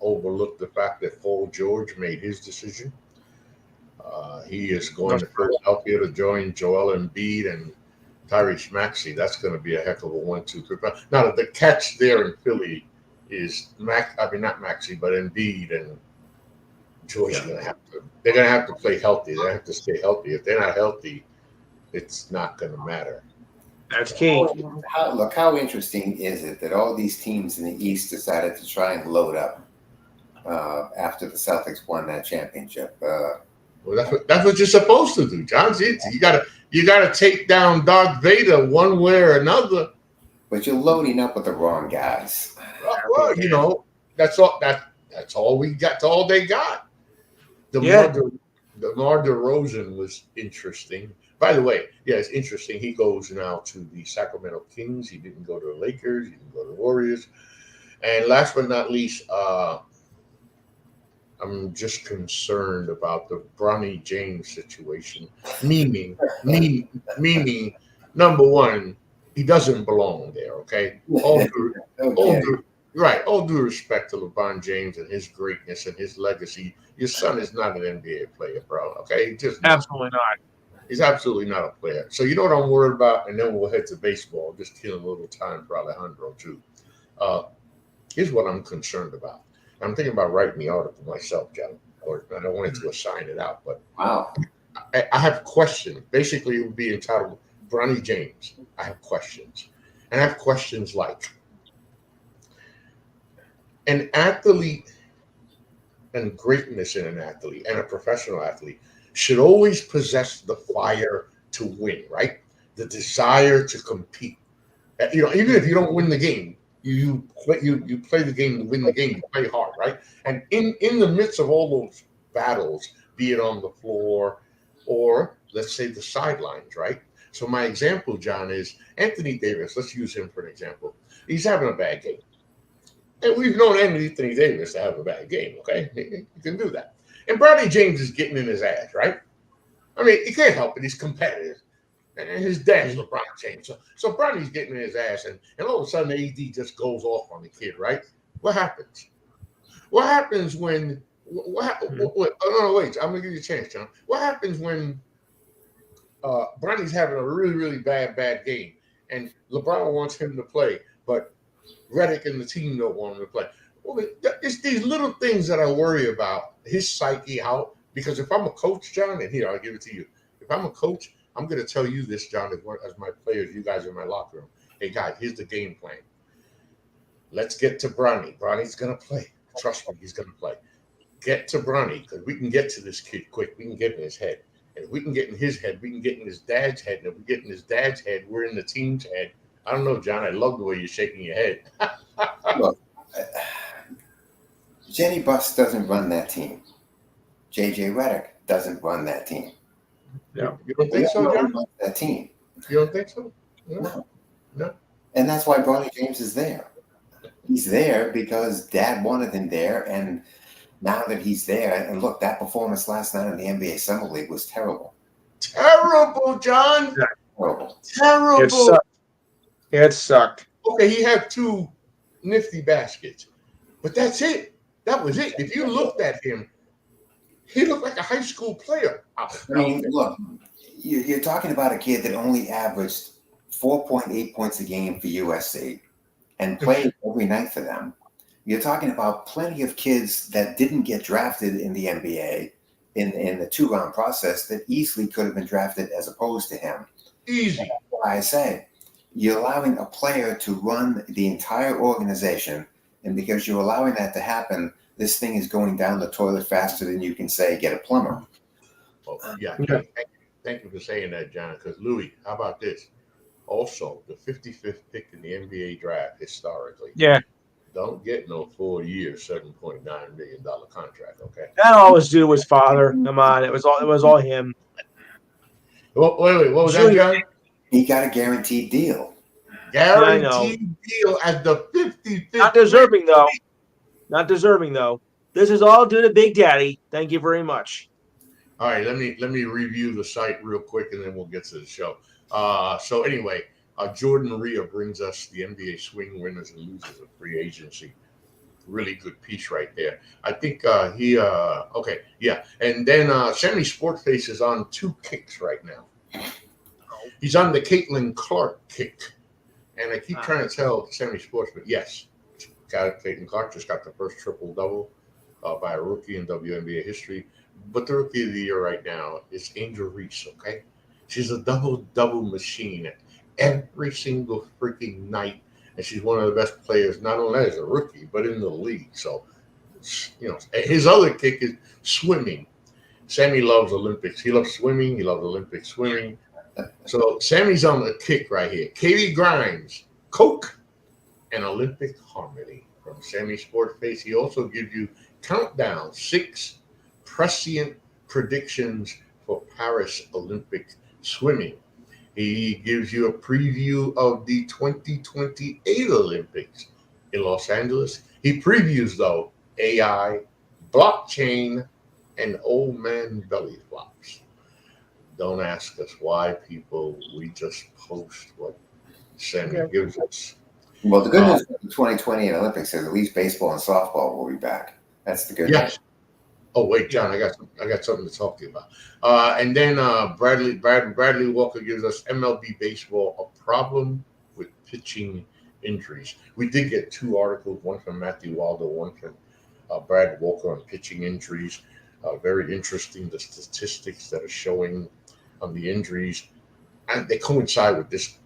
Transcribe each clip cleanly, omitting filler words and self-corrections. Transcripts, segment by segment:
overlook the fact that Paul George made his decision. He is going to Philadelphia to join Joel Embiid and Tyrese Maxey. That's going to be a heck of a 1-2-3. Now, the catch there in Philly is not Maxey, but Embiid and George are going to have to. They're going to have to play healthy. They have to stay healthy. If they're not healthy, it's not going to matter. That's key. Look, how interesting is it that all these teams in the East decided to try and load up after the Celtics won that championship? Well, that's what you're supposed to do, John. You gotta take down Darth Vader one way or another. But you're loading up with the wrong guys. Well, you know, that's all. That's all we got. That's all they got. DeMar DeRozan was interesting. By the way, yeah, it's interesting. He goes now to the Sacramento Kings. He didn't go to the Lakers. He didn't go to the Warriors. And last but not least, I'm just concerned about the Bronny James situation. Meaning, number one, he doesn't belong there. Okay, all due respect to LeBron James and his greatness and his legacy, your son is not an NBA player, bro. Okay, Absolutely not. He's absolutely not a player. So you know what I'm worried about, and then we'll head to baseball. Just killing a little time for Alejandro too. Here's what I'm concerned about. I'm thinking about writing the article myself, John. Or I don't want to assign it out, but wow, I have questions. Basically, it would be entitled Bronny James. I have questions, and I have questions like an athlete and greatness in an athlete and a professional athlete should always possess the fire to win, right? The desire to compete. You know, even if you don't win the game, you play the game to win the game. You play hard, right? And in the midst of all those battles, be it on the floor or let's say the sidelines, right? So my example, John, is Anthony Davis. Let's use him for an example. He's having a bad game. And we've known Anthony Davis to have a bad game, okay? He can do that. And Bronny James is getting in his ass, right? I mean, he can't help it. He's competitive. And his dad's LeBron James. So Bronny's getting in his ass, and all of a sudden AD just goes off on the kid, right? What happens? What happens when wait, I'm going to give you a chance, John. What happens when Bronny's having a really, really bad game, and LeBron wants him to play, but Redick and the team don't want him to play? Well, it's these little things that I worry about, his psyche out. Because if I'm a coach, John, and here, I'll give it to you. If I'm a coach, I'm going to tell you this, John, as my players, you guys in my locker room. Hey, guys, here's the game plan. Let's get to Bronny. Bronny's going to play. Trust me, he's going to play. Get to Bronny, because we can get to this kid quick. We can get in his head. And if we can get in his head, we can get in his dad's head. And if we get in his dad's head, we're in the team's head. I don't know, John. I love the way you're shaking your head. Look, Jenny Buss doesn't run that team. JJ Redick doesn't run that team. Yeah. You don't think so, John? That team. You don't think so? No. And that's why Bronny James is there. He's there because Dad wanted him there, and now that he's there, and look, that performance last night in the NBA Summer League was terrible. Terrible, John. Terrible. Terrible. It sucked. Okay, he had 2 nifty baskets, but that's it. That was it. If you looked at him, he looked like a high school player. I mean, look, you're talking about a kid that only averaged 4.8 points a game for USC and played every night for them. You're talking about plenty of kids that didn't get drafted in the NBA in the 2-round process that easily could have been drafted as opposed to him. Easy. That's why I say you're allowing a player to run the entire organization, and because you're allowing that to happen, this thing is going down the toilet faster than you can say, get a plumber. Well, yeah. Thank you for saying that, John, because Louis, how about this? Also, the 55th pick in the NBA draft historically. Yeah. Don't get no 4-year, $7.9 million contract, okay? That all was due to his father. Come on. It was all him. Wait, what was that, John? He got a guaranteed deal. Guaranteed deal at the 55th. Not deserving, though. This is all due to Big Daddy. Thank you very much. All right, let me review the site real quick, and then we'll get to the show. So anyway, Jordan Rhea brings us the NBA swing winners and losers of free agency. really good piece right there. I think okay, yeah. And then Sammy Sportface is on 2 kicks right now. He's on the Caitlin Clark kick. And I keep trying to tell Sammy Sports, but yes, Caitlin Clark just got the first triple-double by a rookie in WNBA history. But the rookie of the year right now is Angel Reese, okay? She's a double-double machine every single freaking night. And she's one of the best players, not only as a rookie, but in the league. So, you know, his other kick is swimming. Sammy loves Olympics. He loves swimming. He loves Olympic swimming. So Sammy's on the kick right here. Katie Grimes, Coke, and Olympic Harmony from Sammy Sportface. He also gives you countdown 6 prescient predictions for Paris Olympic swimming. He gives you a preview of the 2028 Olympics in Los Angeles. He previews, though, AI, blockchain, and old man belly flops. Don't ask us why, people. We just post what Sammy gives us. Well, the good news for the 2020 Olympics is at least baseball and softball will be back. That's the good news. Oh wait, John, I got something to talk to you about. And then Bradley Walker gives us MLB baseball, a problem with pitching injuries. We did get 2 articles, one from Matthew Waldo, one from Brad Walker on pitching injuries. Very interesting, the statistics that are showing on the injuries, and they coincide with this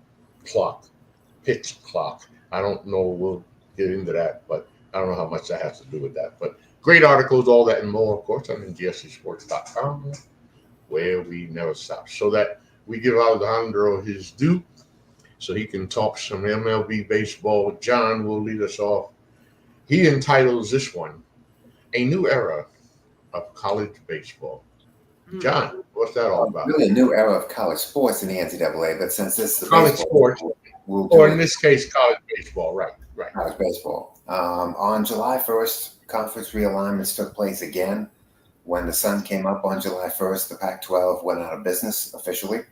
pitch clock. I don't know. We'll get into that, but I don't know how much that has to do with that. But great articles, all that and more, of course, on GSCSports.com, where we never stop. So that we give Alejandro his due, so he can talk some MLB baseball. John will lead us off. He entitles this one, "A New Era of College Baseball." John, what's that all about? Really a new era of college sports in the NCAA, but since this is the college sports, or in this case, college baseball, right. College baseball. On July 1st, conference realignments took place again. When the sun came up on July 1st, the Pac-12 went out of business officially.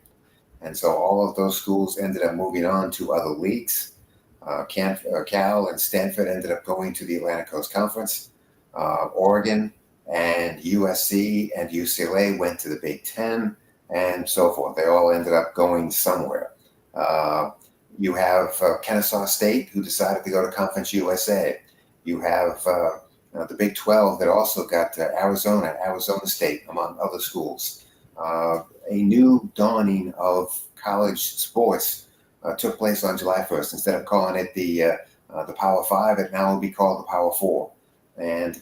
And so all of those schools ended up moving on to other leagues. Cal and Stanford ended up going to the Atlantic Coast Conference. Oregon and USC and UCLA went to the Big Ten, and so forth. They all ended up going somewhere. You have Kennesaw State, who decided to go to Conference USA. You have the Big 12 that also got Arizona State, among other schools. A new dawning of college sports took place on July 1st. Instead of calling it the Power 5, it now will be called the Power 4. And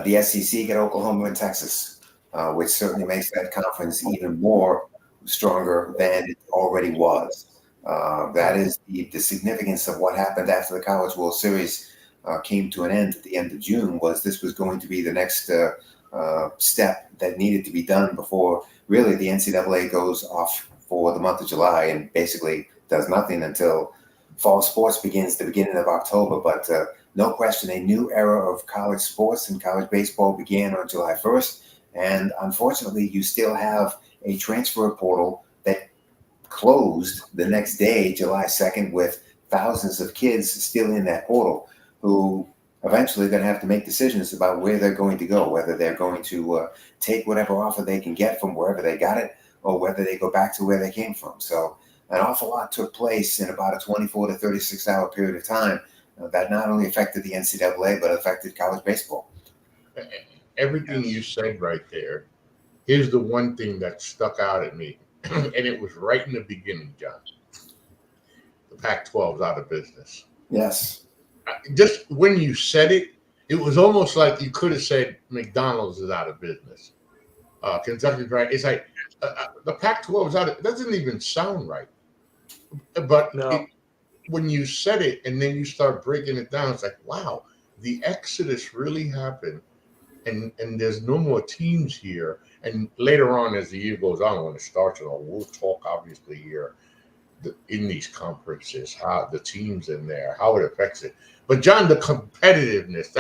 the SEC got Oklahoma and Texas, which certainly makes that conference even more stronger than it already was. That is the significance of what happened after the College World Series came to an end at the end of June. Was this was going to be the next step that needed to be done before really the NCAA goes off for the month of July and basically does nothing until fall sports begins the beginning of October. But no question, a new era of college sports and college baseball began on July 1st. And unfortunately, you still have a transfer portal that closed the next day, July 2nd, with thousands of kids still in that portal who eventually are going to have to make decisions about where they're going to go, whether they're going to take whatever offer they can get from wherever they got it, or whether they go back to where they came from. So an awful lot took place in about a 24 to 36 hour period of time that not only affected the NCAA, but affected college baseball. Everything you said right there, here's the one thing that stuck out at me, and it was right in the beginning, John. The Pac-12's out of business. Yes. Just when you said it, it was almost like you could have said McDonald's is out of business. Kentucky Fried. It's like the Pac-12 is out of. It doesn't even sound right. But no. When you said it and then you start breaking it down, it's like, wow, the exodus really happened, and there's no more teams here. And later on, as the year goes on, when it starts, we'll talk obviously here in these conferences, how the teams in there, how it affects it. But John, the competitiveness,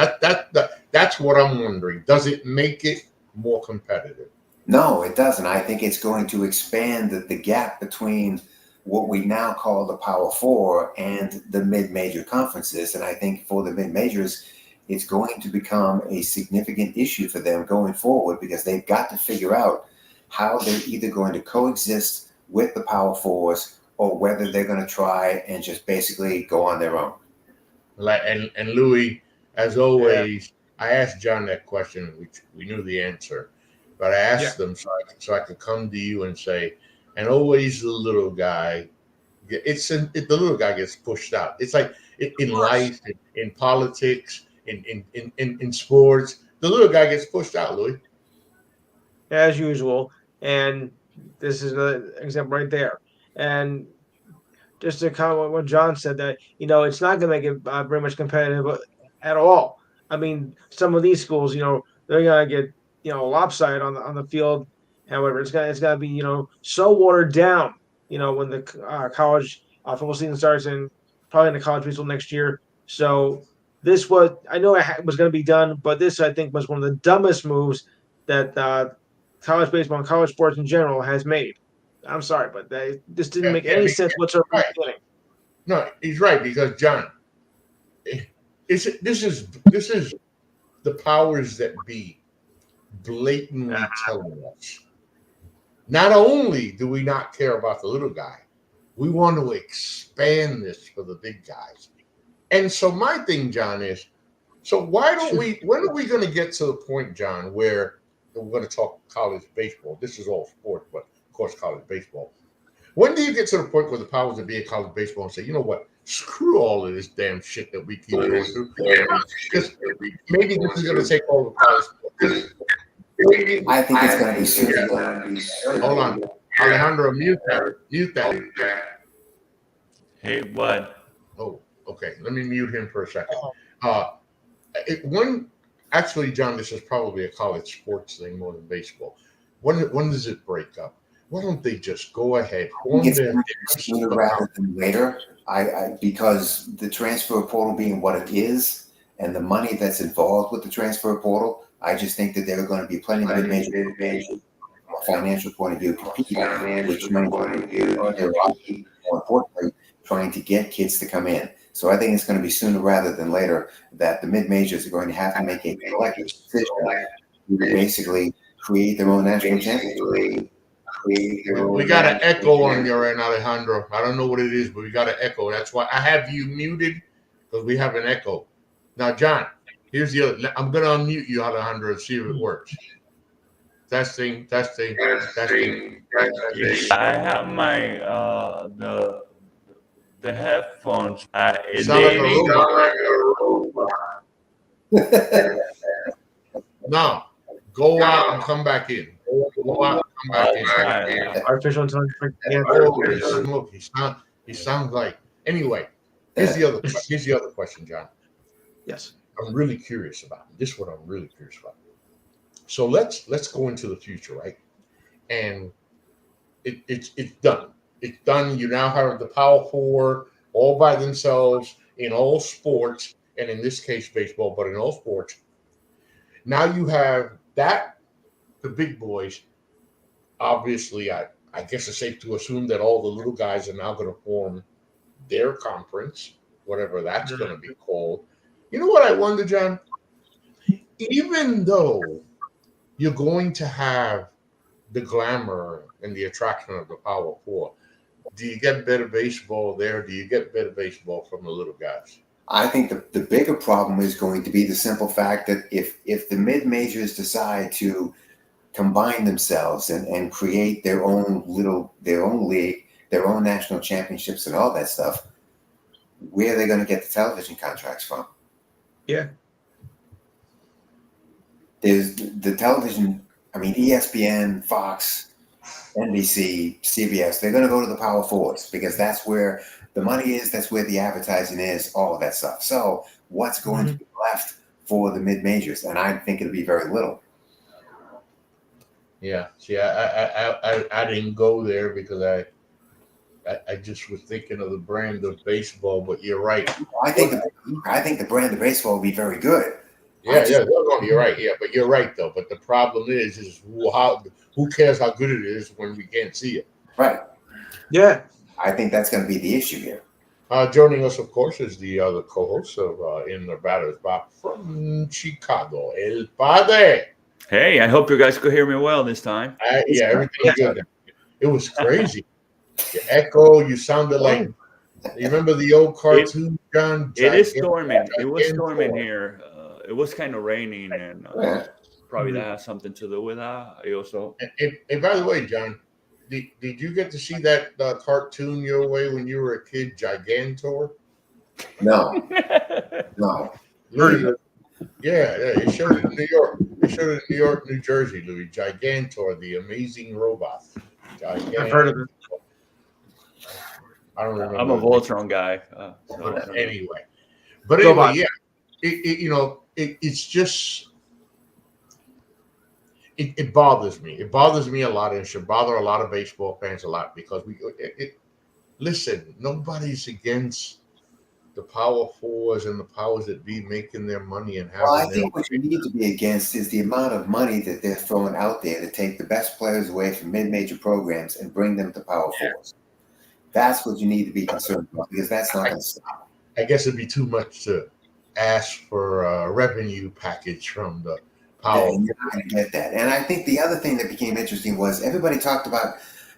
that's what I'm wondering. Does it make it more competitive? No, it doesn't. I think it's going to expand the gap between what we now call the Power Four and the mid-major conferences. And I think for the mid-majors, it's going to become a significant issue for them going forward, because they've got to figure out how they're either going to coexist with the Power Fours or whether they're going to try and just basically go on their own. And Louis, as always, I asked John that question, which we knew the answer, but I asked them so I could come to you and say, and always the little guy, the little guy gets pushed out. It's like in life, in politics, in sports, the little guy gets pushed out, Louis. As usual. And this is an example right there. And just to comment on what John said, that it's not going to make it very much competitive at all. I mean, some of these schools, they're going to get lopsided on the field. However, it's gonna be so watered down. When the college football season starts, and probably in the college baseball next year. So this was, I know it was going to be done, but this, I think, was one of the dumbest moves that college baseball and college sports in general has made. I'm sorry, but this didn't make any sense whatsoever. Right. No, he's right, because John, this is the powers that be blatantly telling us. Not only do we not care about the little guy, we want to expand this for the big guys. And so my thing, John, is, so why don't we, when are we going to get to the point, John, where we're going to talk college baseball? This is all sports, but of course college baseball. When do you get to the point where the powers that be in college baseball and say, you know what, screw all of this damn shit that we keep going through? Because maybe this is going to take all the college sports. I think it's going to be soon. Hold on. Alejandro, mute that. Hey, what? Oh, okay. Let me mute him for a second. Actually, John, this is probably a college sports thing more than baseball. When does it break up? Why don't they just go ahead? Sooner rather than later. Because the transfer portal being what it is, and the money that's involved with the transfer portal, I just think that there are going to be plenty of mid-major from a financial point of view, which more importantly, trying to get kids to come in. So I think it's going to be sooner rather than later that the mid-majors are going to have to make a collective decision to basically create their own national championship. We got an echo on your end, Alejandro. I don't know what it is, but we got an echo. That's why I have you muted, because we have an echo. Now, John, here's the other. I'm going to unmute you, Alejandro, and see if it works. Testing. Yes, I have my the headphones. You sound like a robot. No, go out and come back in. Go out and come back in. Artificial intelligence. He sounds like. Anyway, here's the other question, John. Yes. I'm really curious about. This is what I'm really curious about. So let's go into the future, right? And it's done. It's done. You now have the Power Four all by themselves in all sports, and in this case, baseball, but in all sports. Now you have that, the big boys. Obviously, I guess it's safe to assume that all the little guys are now going to form their conference, whatever that's going to be called. You know what I wonder, John? Even though you're going to have the glamour and the attraction of the Power Four, do you get better baseball there? Do you get better baseball from the little guys? I think the bigger problem is going to be the simple fact that if the mid-majors decide to combine themselves and create their own league, their own national championships and all that stuff, where are they going to get the television contracts from? Yeah. There's the television, ESPN, Fox, NBC, CBS, they're going to go to the Power Fours because that's where the money is, that's where the advertising is, all of that stuff. So what's going to be left for the mid-majors? And I think it'll be very little. Yeah. See, I didn't go there because I just was thinking of the brand of baseball, but you're right. I think the brand of baseball will be very good. Yeah, you're right. Yeah, but you're right though. But the problem is who cares how good it is when we can't see it? Right. Yeah. I think that's going to be the issue here. Joining us, of course, is the other co-host of In the Batter's Box from Chicago, El Padre. Hey, I hope you guys could hear me well this time. Yeah, everything's good. It was crazy. The echo, you sounded like, you remember the old cartoon, John? It is storming. It was storming here. It was kind of raining, and probably that has something to do with that. I also. And by the way, John, did you get to see that cartoon your way when you were a kid, Gigantor? No. Louis, yeah, it showed it in New York. It showed it in New York, New Jersey, Louis. Gigantor, the amazing robot. I've heard of it. I don't remember. I'm a Voltron guy. Anyway, yeah, it's just it bothers me. It bothers me a lot, and it should bother a lot of baseball fans a lot because listen, nobody's against the power fours and the powers that be making their money and having. Well, I think what you need to be against is the amount of money that they're throwing out there to take the best players away from mid-major programs and bring them to power fours. That's what you need to be concerned about because that's not going to stop. I guess it'd be too much to ask for a revenue package from the power. Yeah, you're not going to get that. And I think the other thing that became interesting was everybody talked about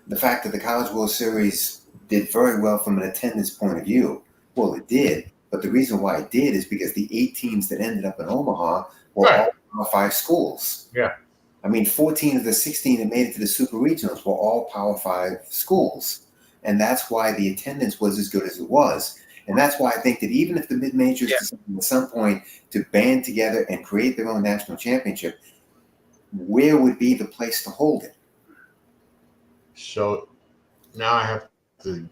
the fact that the College World Series did very well from an attendance point of view. Well, it did, but the reason why it did is because the 8 teams that ended up in Omaha were all Power 5 schools. Yeah. I mean, 14 of the 16 that made it to the Super Regionals were all Power 5 schools. And that's why the attendance was as good as it was. And that's why I think that even if the mid-majors decided at some point to band together and create their own national championship, where would be the place to hold it? So now I have to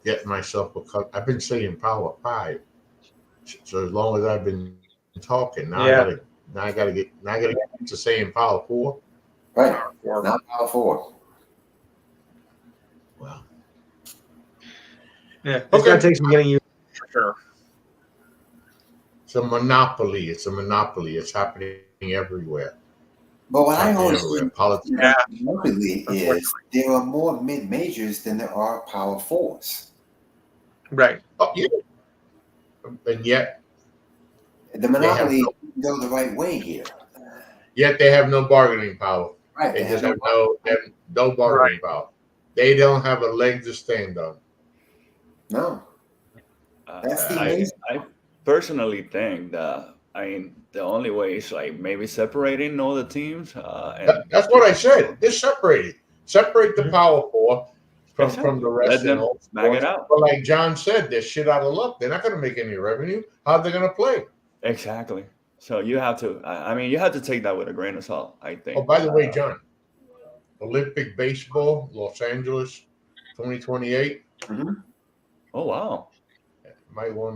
get myself I've been saying Power 5. So as long as I've been talking, now I gotta get to saying Power 4. Right. Not Power 4. Well. Yeah, it's gonna take some getting used to, for sure. It's a monopoly. It's happening everywhere. But what I always think is there are more mid-majors than there are Power 4s. Right. Oh, yeah. And yet the monopoly doesn't go the right way here. Yet they have no bargaining power. Right. They just have no bargaining power. They don't have a leg to stand on. No. That's the I personally think that the only way is like maybe separating all the teams. That's what I said. They're separated. Separate the Power 4 from the rest. Let them bag it out. But like John said, they're shit out of luck. They're not going to make any revenue. How are they going to play? Exactly. So you have to. You have to take that with a grain of salt, I think. Oh, by the way, John, Olympic baseball, Los Angeles, 2028. Mm-hmm. Oh wow. Might want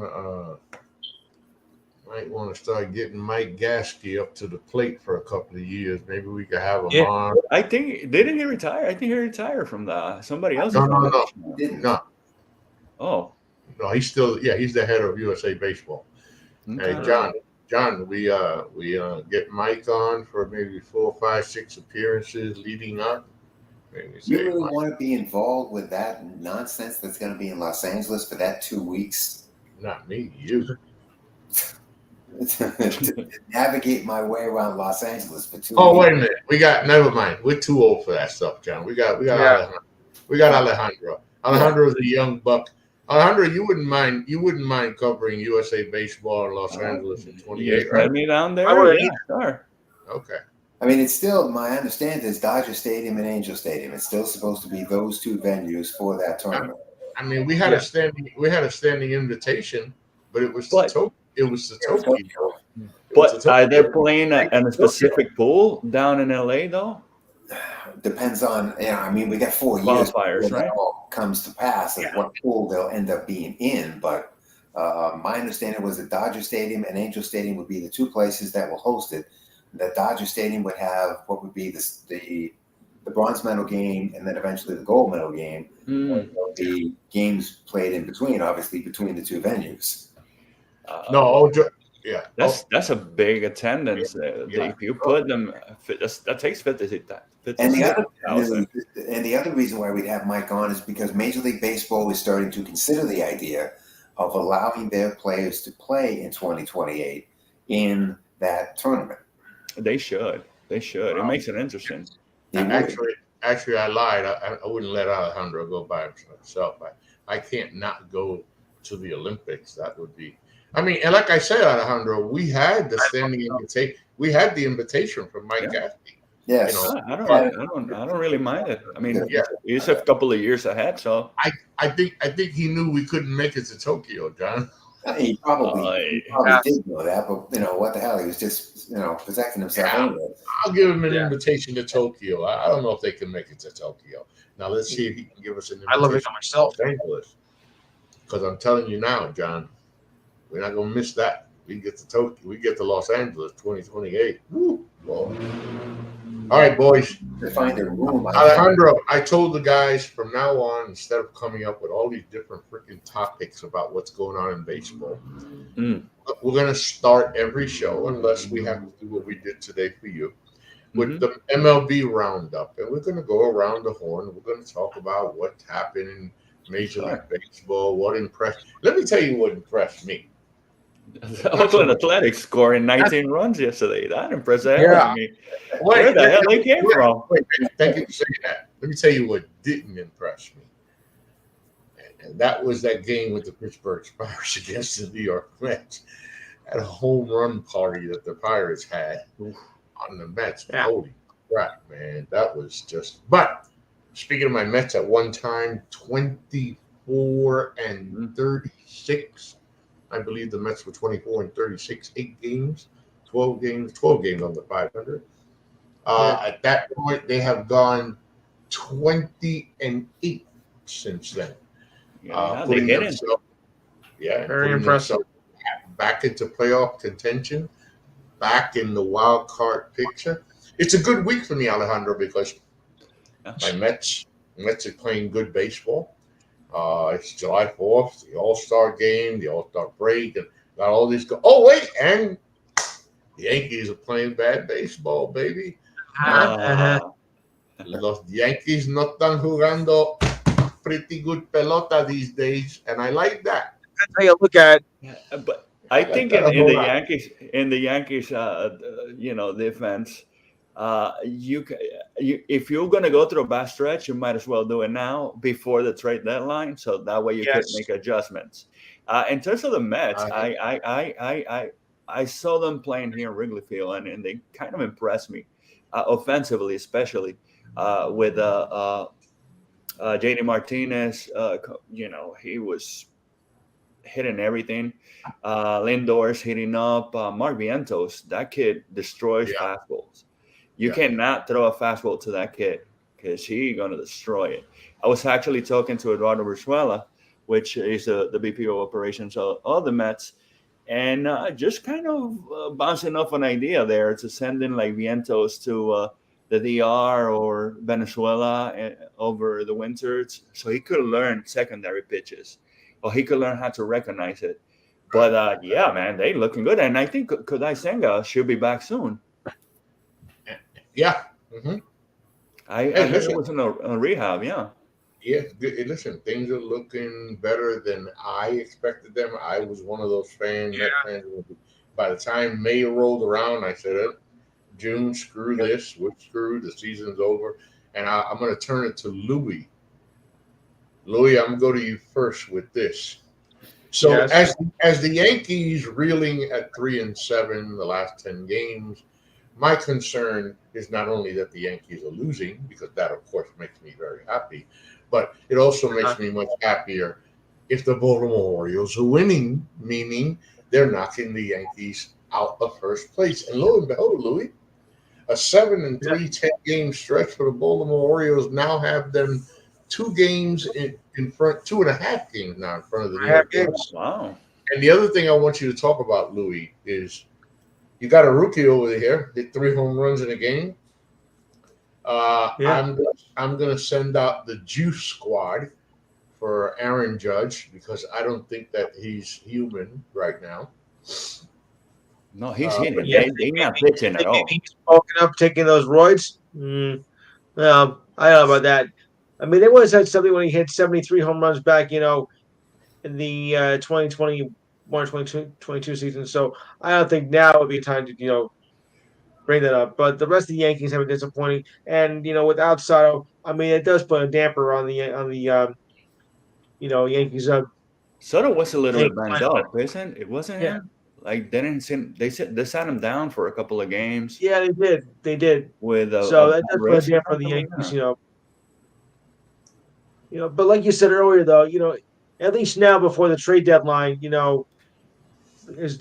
to start getting Mike Gasky up to the plate for a couple of years. Maybe we could have him on. I think didn't he retire? I think he retired from that. Somebody else. No. Oh. No, he's still. Yeah, he's the head of USA Baseball. Okay. Hey, John, we get Mike on for maybe 4, 5, 6 appearances leading up. You really want to be involved with that nonsense that's going to be in Los Angeles for that 2 weeks? Not me, you. To navigate my way around Los Angeles for 2 weeks. Oh, wait a minute. Never mind. We're too old for that stuff, John. We got Alejandro. Alejandro's a young buck. Alejandro, you wouldn't mind covering USA Baseball in Los Angeles in 28, right? Let me down there. Yeah, sure. Okay. I mean, it's still, my understanding is Dodger Stadium and Angel Stadium. It's still supposed to be those 2 venues for that tournament. I mean, we had a standing invitation, but it was to Tokyo. But are they playing in a specific pool down in LA though? Depends on, we got 4 years before that all comes to pass of what pool they'll end up being in. But my understanding was that Dodger Stadium and Angel Stadium would be the 2 places that will host it. The Dodger Stadium would have what would be the bronze medal game and then eventually the gold medal game. There'll be games played in between, obviously, between the 2 venues. Yeah. That's a big attendance. If you put them, that takes 50,000. And the other reason why we'd have Mike on is because Major League Baseball is starting to consider the idea of allowing their players to play in 2028 in that tournament. They should. It makes it interesting. Actually, I lied. I wouldn't let Alejandro go by himself. I can't not go to the Olympics. That would be. I mean, and like I said, Alejandro, we had the standing invitation. We had the invitation from Mike Gaffney. Yes. You know, I don't really mind it. I mean, Yeah. he's a couple of years ahead, so I think he knew we couldn't make it to Tokyo, John. He probably did know that, but what the hell? He was just protecting himself anyway. I'll give him an invitation to Tokyo. I don't know if they can make it to Tokyo. Now let's see if he can give us an invitation. I love it myself. Los Angeles, because I'm telling you now, John, we're not gonna miss that. We get to Tokyo. We get to Los Angeles, 2028. Woo, Lord. All right, boys. To find a room. Alejandro, I told the guys from now on, instead of coming up with all these different freaking topics about what's going on in baseball, we're going to start every show, unless we have to do what we did today for you, with the MLB Roundup. And we're going to go around the horn. We're going to talk about what happened in Major League Baseball, what impressed. Let me tell you what impressed me. Oakland Athletics scoring 19 runs yesterday. That impressed the hell out of me. Where the hell they came from? Thank you for saying that. Let me tell you what didn't impress me. And that was that game with the Pittsburgh Pirates against the New York Mets. That home run party that the Pirates had on the Mets. Yeah. Holy crap, man. That was just. But speaking of my Mets, at one time, 24-36. I believe the Mets were 24-36, 8 games, 12 games on the 500. At that point, they have gone 20-8 since then. Putting themselves, very impressive. Back into playoff contention, back in the wild card picture. It's a good week for me, Alejandro, because my Mets are playing good baseball. It's July 4th, the All-Star game, the All-Star break, and got all these. Oh, wait, and the Yankees are playing bad baseball, baby. Los Yankees no están jugando pretty good pelota these days, and I like that. That's how you look at it. But I think in the Yankees, defense, if you're going to go through a bad stretch, you might as well do it now before the trade deadline, so that way you can make adjustments. In terms of the Mets, I saw them playing here in Wrigley Field, and they kind of impressed me, offensively, especially with JD Martinez. He was hitting everything. Lindor's hitting up. Mark Vientos, that kid destroys fastballs. You cannot throw a fastball to that kid because he's going to destroy it. I was actually talking to Eduardo Brizuela, which is the VP of operations of the Mets, and just kind of bouncing off an idea there to send in like Vientos to the DR or Venezuela over the winter so he could learn secondary pitches or he could learn how to recognize it. But, man, they looking good. And I think Kodai Senga should be back soon. Yeah. Mm-hmm. I heard it was in a rehab, Yeah, listen, things are looking better than I expected them. I was one of those fans. By the time May rolled around, I said, June, screw this. We're screwed. The season's over. And I'm going to turn it to Louis. Louis, I'm going to go to you first with this. So as the Yankees reeling at 3-7 the last 10 games, my concern is not only that the Yankees are losing, because that, of course, makes me very happy, but it also makes me much happier if the Baltimore Orioles are winning, meaning they're knocking the Yankees out of first place. And lo and behold, Louis, a 7-3 10-game stretch for the Baltimore Orioles now have them 2 games in front, 2.5 games now in front of the New York Yankees. Wow. And the other thing I want you to talk about, Louis, is you got a rookie over here, did 3 home runs in a game. I'm going to send out the juice squad for Aaron Judge because I don't think that he's human right now. No, he's hitting. Yeah. They're not pitching at all. He's smoking up, taking those roids. Well, I don't know about that. I mean, they once had something when he hit 73 home runs back, in the 2021 22 season. So I don't think now would be a time to, bring that up. But the rest of the Yankees have been disappointing. And, without Sato, I mean, it does put a damper on the Yankees. Soto was a little Hey, bit banged up, isn't it? Wasn't Yeah. him? Like they didn't seem they sat him down for a couple of games Yeah, they did. They did. with So that bad does put a wrist or damper on the something like Yankees, that. But like you said earlier, though, at least now before the trade deadline, is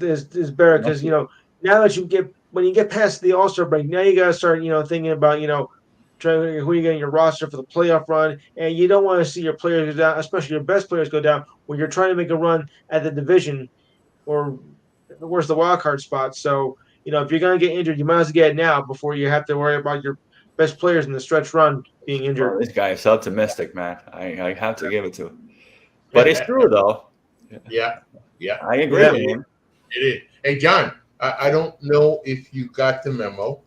better because now that when you get past the All-Star break, now you got to start thinking about trying who you get in your roster for the playoff run, and you don't want to see your players go down, especially your best players go down when you're trying to make a run at the division or where's the wild card spot. So if you're gonna get injured, you might as well get it now before you have to worry about your best players in the stretch run being injured. Oh, this guy is optimistic, man. I have to give it to him. But it's true though. Yeah. I agree Yeah. with him. It is. Hey, John, I don't know if you got the memo,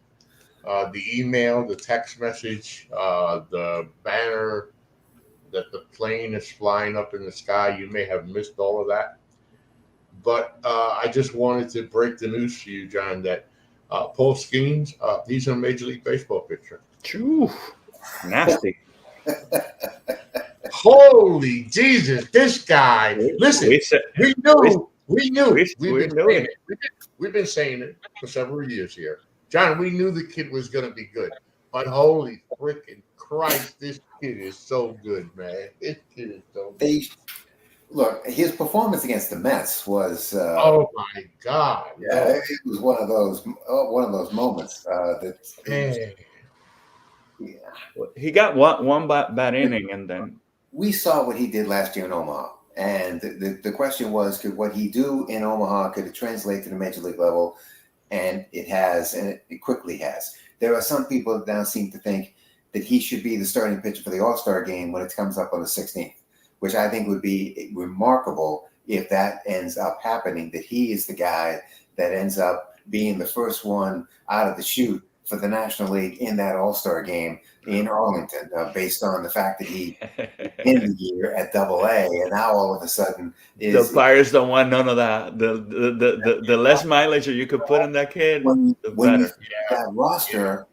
the email, the text message, the banner that the plane is flying up in the sky. You may have missed all of that. But I just wanted to break the news to you, John, that Paul Skeens, he's a Major League Baseball pitcher. Choo, nasty. Holy Jesus, this guy. Listen, we knew. We've been saying it for several years here. John, we knew the kid was going to be good. But holy freaking Christ, this kid is so good, man. This kid is so good. Look, his performance against the Mets was. Oh my God! Yeah, it was one of those moments that. Man. Yeah. He got one bad inning, and then we saw what he did last year in Omaha, and the question was, could what he do in Omaha could it translate to the major league level? And it has, and it quickly has. There are some people that now seem to think that he should be the starting pitcher for the All-Star game when it comes up on the 16th. Which I think would be remarkable if that ends up happening, that he is the guy that ends up being the first one out of the chute for the National League in that All-Star game in Arlington, based on the fact that he in the year at Double-A, and now all of a sudden the Pirates don't want none of that. The less mileage you could put in that kid, when the better. That roster,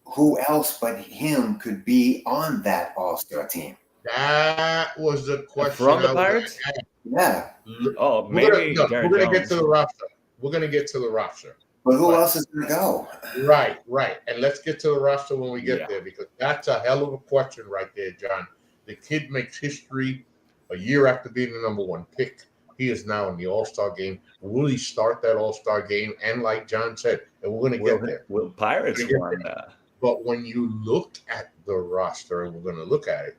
who else but him could be on that All-Star team? That was the question. From the Pirates? Yeah. Oh, We're maybe gonna get to the roster. We're gonna get to the roster. But who else is going to go? Right. And let's get to the roster when we get there, because that's a hell of a question right there, John. The kid makes history a year after being the number one pick. He is now in the All-Star game. Will he start that All-Star game? And like John said, and we're going to get there. Will Pirates won that? But when you look at the roster, and we're going to look at it,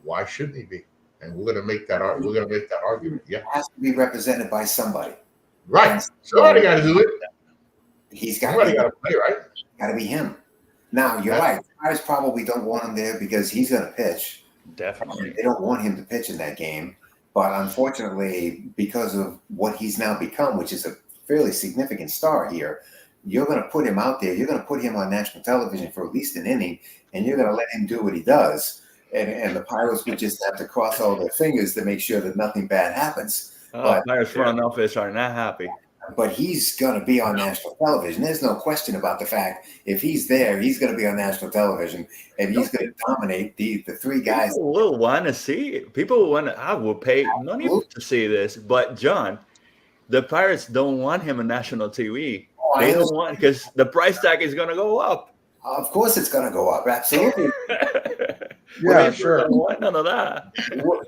why shouldn't he be? And we're going to make that. We're going to make that argument. Yeah, it has to be represented by somebody. Right. Somebody got to do it. He's got to play, right? Got to be him. Now you're right. The Pirates probably don't want him there because he's going to pitch. Definitely, they don't want him to pitch in that game. But unfortunately, because of what he's now become, which is a fairly significant star here, you're going to put him out there. You're going to put him on national television for at least an inning, and you're going to let him do what he does. And the Pirates would just have to cross all their fingers to make sure that nothing bad happens. But Pirates front office are not happy. But he's going to be on national television. There's no question about the fact if he's there, he's going to be on national television, and he's going to dominate the three guys. People will want to see it. People will want to. I will pay money to see this. But John, the Pirates don't want him on national TV. They don't want, because the price tag is going to go up. Of course, it's going to go up. Absolutely. Yeah, sure. Don't want none of that.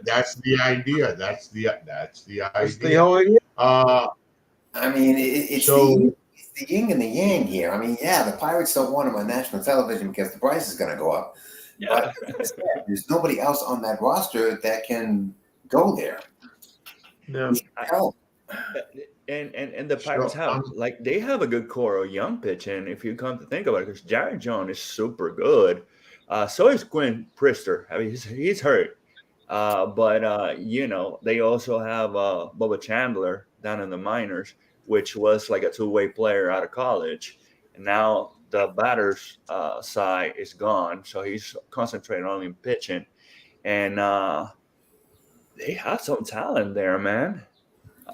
That's the idea. That's the idea. That's the whole idea. I mean, it's the yin and the yang here. I mean, yeah, the Pirates don't want him on national television because the price is going to go up. Yeah. But there's nobody else on that roster that can go there. No. And the Pirates they have a good core of young pitching, if you come to think about it, because Jared Jones is super good. So is Quinn Priester. I mean, he's hurt. But they also have Bubba Chandler down in the minors. which was like a two-way player out of college, and now the batter's side is gone, so he's concentrating only in pitching, and they have some talent there, man.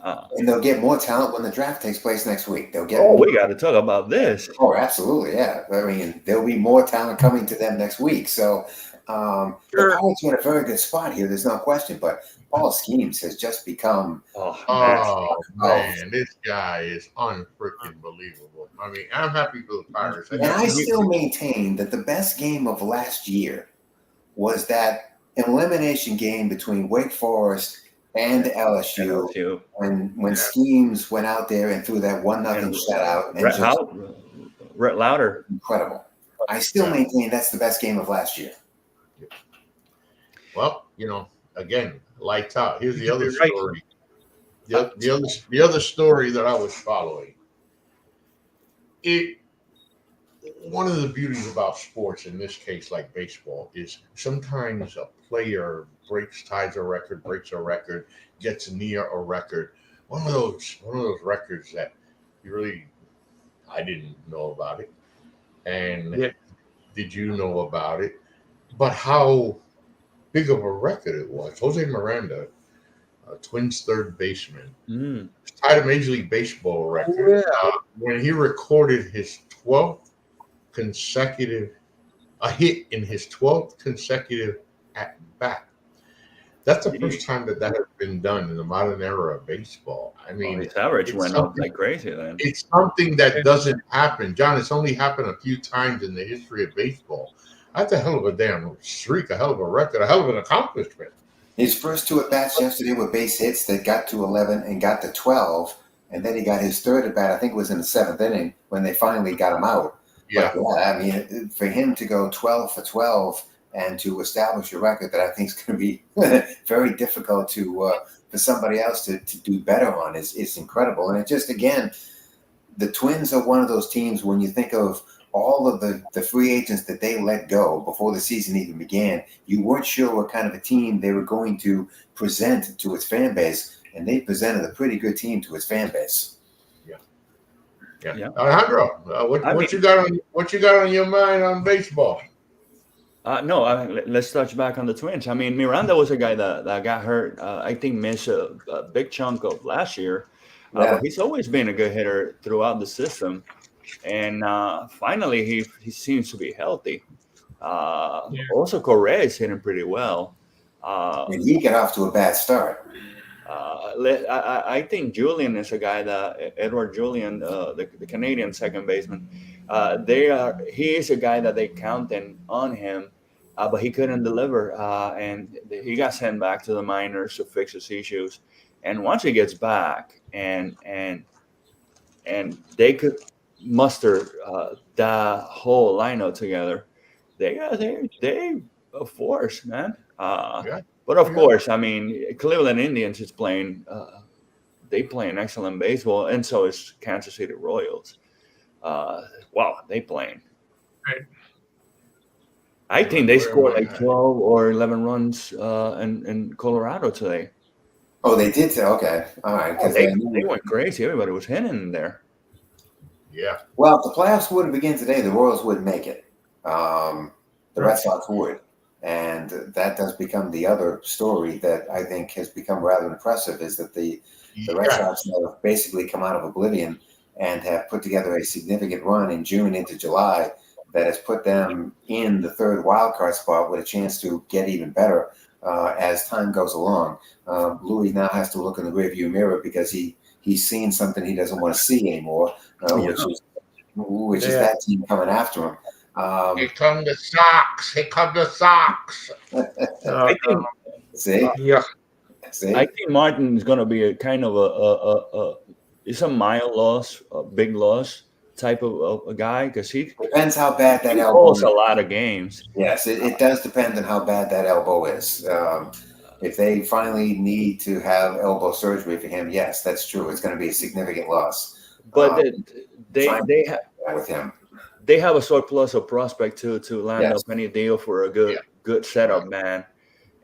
And they'll get more talent when the draft takes place next week. They'll get. Oh, we got to talk about this. Oh, absolutely, yeah. I mean, there'll be more talent coming to them next week. So the Pirates are in a very good spot here. There's no question. But Paul Skeens has just become. Oh man, this guy is unfreaking believable. I mean, I'm happy for the Pirates. And I still maintain that the best game of last year was that elimination game between Wake Forest and LSU. When Skeens went out there and threw that 1-0 shutout. And Rhett Louder. Incredible. I still maintain that's the best game of last year. Well, again, lights out. Here's the other story. The other story that I was following. One of the beauties about sports, in this case, like baseball, is sometimes a player ties a record, breaks a record, gets near a record. One of those records that I didn't know about it, and did you know about it? But how big of a record it was. Jose Miranda, Twins third baseman, tied a Major League Baseball record when he recorded his 12th consecutive hit in his 12th consecutive at bat. That's the first time that has been done in the modern era of baseball. I mean, his average went up like crazy then. It's something that doesn't happen, John. It's only happened a few times in the history of baseball. That's a hell of a damn streak, a hell of a record, a hell of an accomplishment. His first two at bats yesterday were base hits that got to 11 and got to 12, and then he got his third at bat. I think it was in the 7th inning when they finally got him out. Yeah, but I mean, for him to go 12 for 12 and to establish a record that I think is going to be very difficult for somebody else to do better on is incredible. And it just, again, the Twins are one of those teams when you think of all of the free agents that they let go before the season even began, you weren't sure what kind of a team they were going to present to its fan base, and they presented a pretty good team to its fan base. Yeah. Alejandro, what you got on your mind on baseball? Let's touch back on the Twins. I mean, Miranda was a guy that got hurt. I think missed a big chunk of last year. But he's always been a good hitter throughout the system. And finally, he seems to be healthy. Also, Correa is hitting pretty well. And he got off to a bad start. I think Julian is a guy that Edward Julian, the Canadian second baseman. He is a guy that they counted on him, but he couldn't deliver, and he got sent back to the minors to fix his issues. And once he gets back, and they could muster the whole lineup together, they a force, man. But of course, I mean, Cleveland Indians is playing. They play an excellent baseball, and so is Kansas City Royals. Wow, they playing. Right. I think they scored like 12 or 11 runs in Colorado today. Oh, they did? Okay. All right. They went crazy. Everybody was hitting in there. Yeah. Well, if the playoffs were to begin today, the Royals wouldn't make it. The Red Sox would. And that does become the other story that I think has become rather impressive, is that the Red Sox have basically come out of oblivion and have put together a significant run in June into July that has put them in the third wild card spot with a chance to get even better as time goes along. Louis now has to look in the rearview mirror because he's seen something he doesn't want to see anymore, which is that team coming after him. Here come the Sox. Here come the Sox. See? I think Martin is going to be a kind of it's a mild loss, a big loss type of a guy, because he depends how bad that elbow holds a lot of games. Yes, it does depend on how bad that elbow is. If they finally need to have elbow surgery for him, yes, that's true. It's going to be a significant loss. But they have with him. They have a surplus of prospect to line up any deal for a good setup man,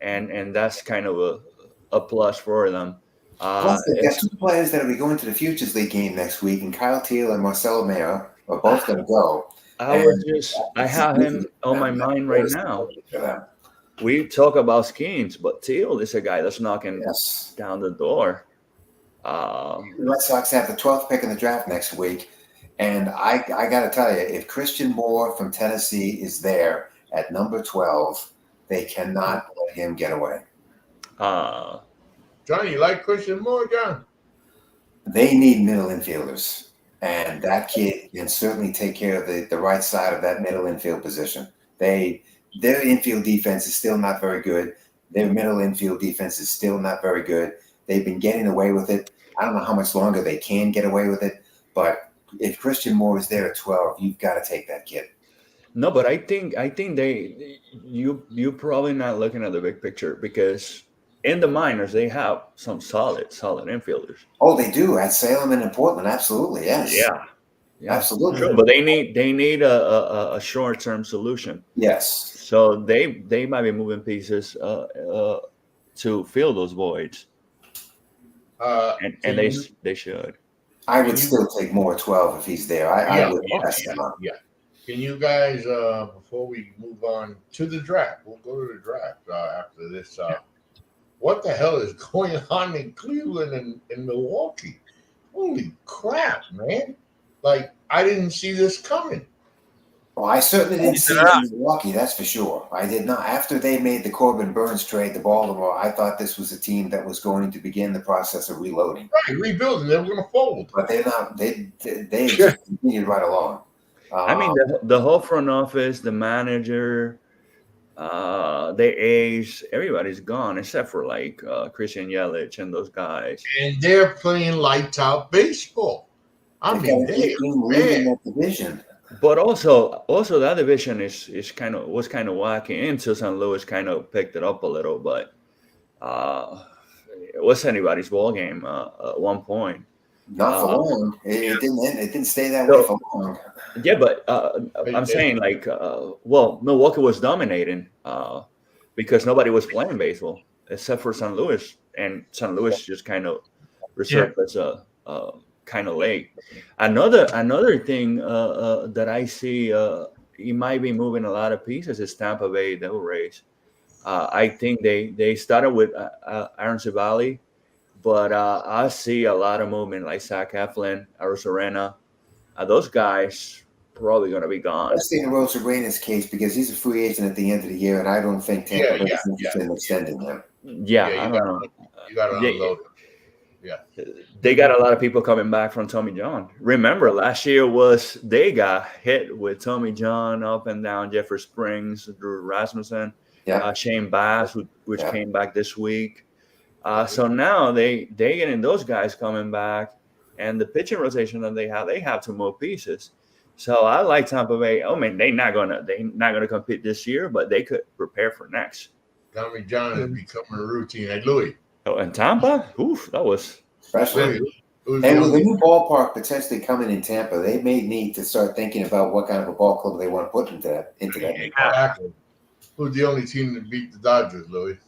and that's kind of a plus for them. Plus, they've got two players that will be going to the Futures League game next week, and Kyle Teel and Marcelo Mayer are both going to go. I have him on my mind right now. We talk about Skeens, but Teal is a guy that's knocking down the door. The Red Sox have the 12th pick in the draft next week, and I got to tell you, if Christian Moore from Tennessee is there at number 12, they cannot let him get away. John, you like Christian Moore, John? They need middle infielders, and that kid can certainly take care of the right side of that middle infield position. Their infield defense is still not very good. Their middle infield defense is still not very good. They've been getting away with it. I don't know how much longer they can get away with it, but if Christian Moore is there at 12, you've got to take that kid. No, but I think you're probably not looking at the big picture, because in the minors they have some solid infielders. Oh, they do at Salem and in Portland, absolutely, yes. Yeah, absolutely. Sure, but they need a short-term solution. Yes. So they might be moving pieces to fill those voids, and they should. I would still take Moore 12 if he's there. I would pass him up. Yeah. Can you guys, before we move on to the draft, we'll go to the draft after this. What the hell is going on in Cleveland and Milwaukee? Holy crap, man. Like, I didn't see this coming. Well, I certainly didn't see it in Milwaukee, that's for sure. I did not. After they made the Corbin Burns trade to Baltimore, I thought this was a team that was going to begin the process of reloading. Right, rebuilding. They were going to fold. But they're not. They just continued right along. I mean, the whole front office, the manager, the age, everybody's gone except for like Christian Yelich and those guys. And they're playing lights out baseball. I mean, they're leading that division. But also that division was kind of wacky until St. Louis kind of picked it up a little. But it was anybody's ball game at one point. Not for long. It didn't stay that way for long. Yeah, but I'm saying like, Milwaukee was dominating because nobody was playing baseball except for St. Louis, and St. Louis just kind of reserved as a kind of late. Another thing that I see he might be moving a lot of pieces is Tampa Bay Devil Rays. I think they started with Aaron Civale, but I see a lot of movement like Zach Eflin, Arozarena. Those guys probably going to be gone. Let's see in Arozarena's case because he's a free agent at the end of the year, and I don't think Tampa Bay is interested in extending him. Yeah, I don't know. You got to unload him. Yeah, they got a lot of people coming back from Tommy John. Remember, last year they got hit with Tommy John up and down, Jeffrey Springs, Drew Rasmussen, Shane Bass, which came back this week. So now they getting those guys coming back, and the pitching rotation that they have two more pieces. So I like Tampa Bay. I mean, they're not gonna compete this year, but they could prepare for next. Tommy John is becoming a routine at Louis. Oh, and Tampa? Oof, that was. Especially. And with a new ballpark potentially coming in Tampa, they may need to start thinking about what kind of a ball club they want to put into that. Exactly. Who's the only team that beat the Dodgers, Louis?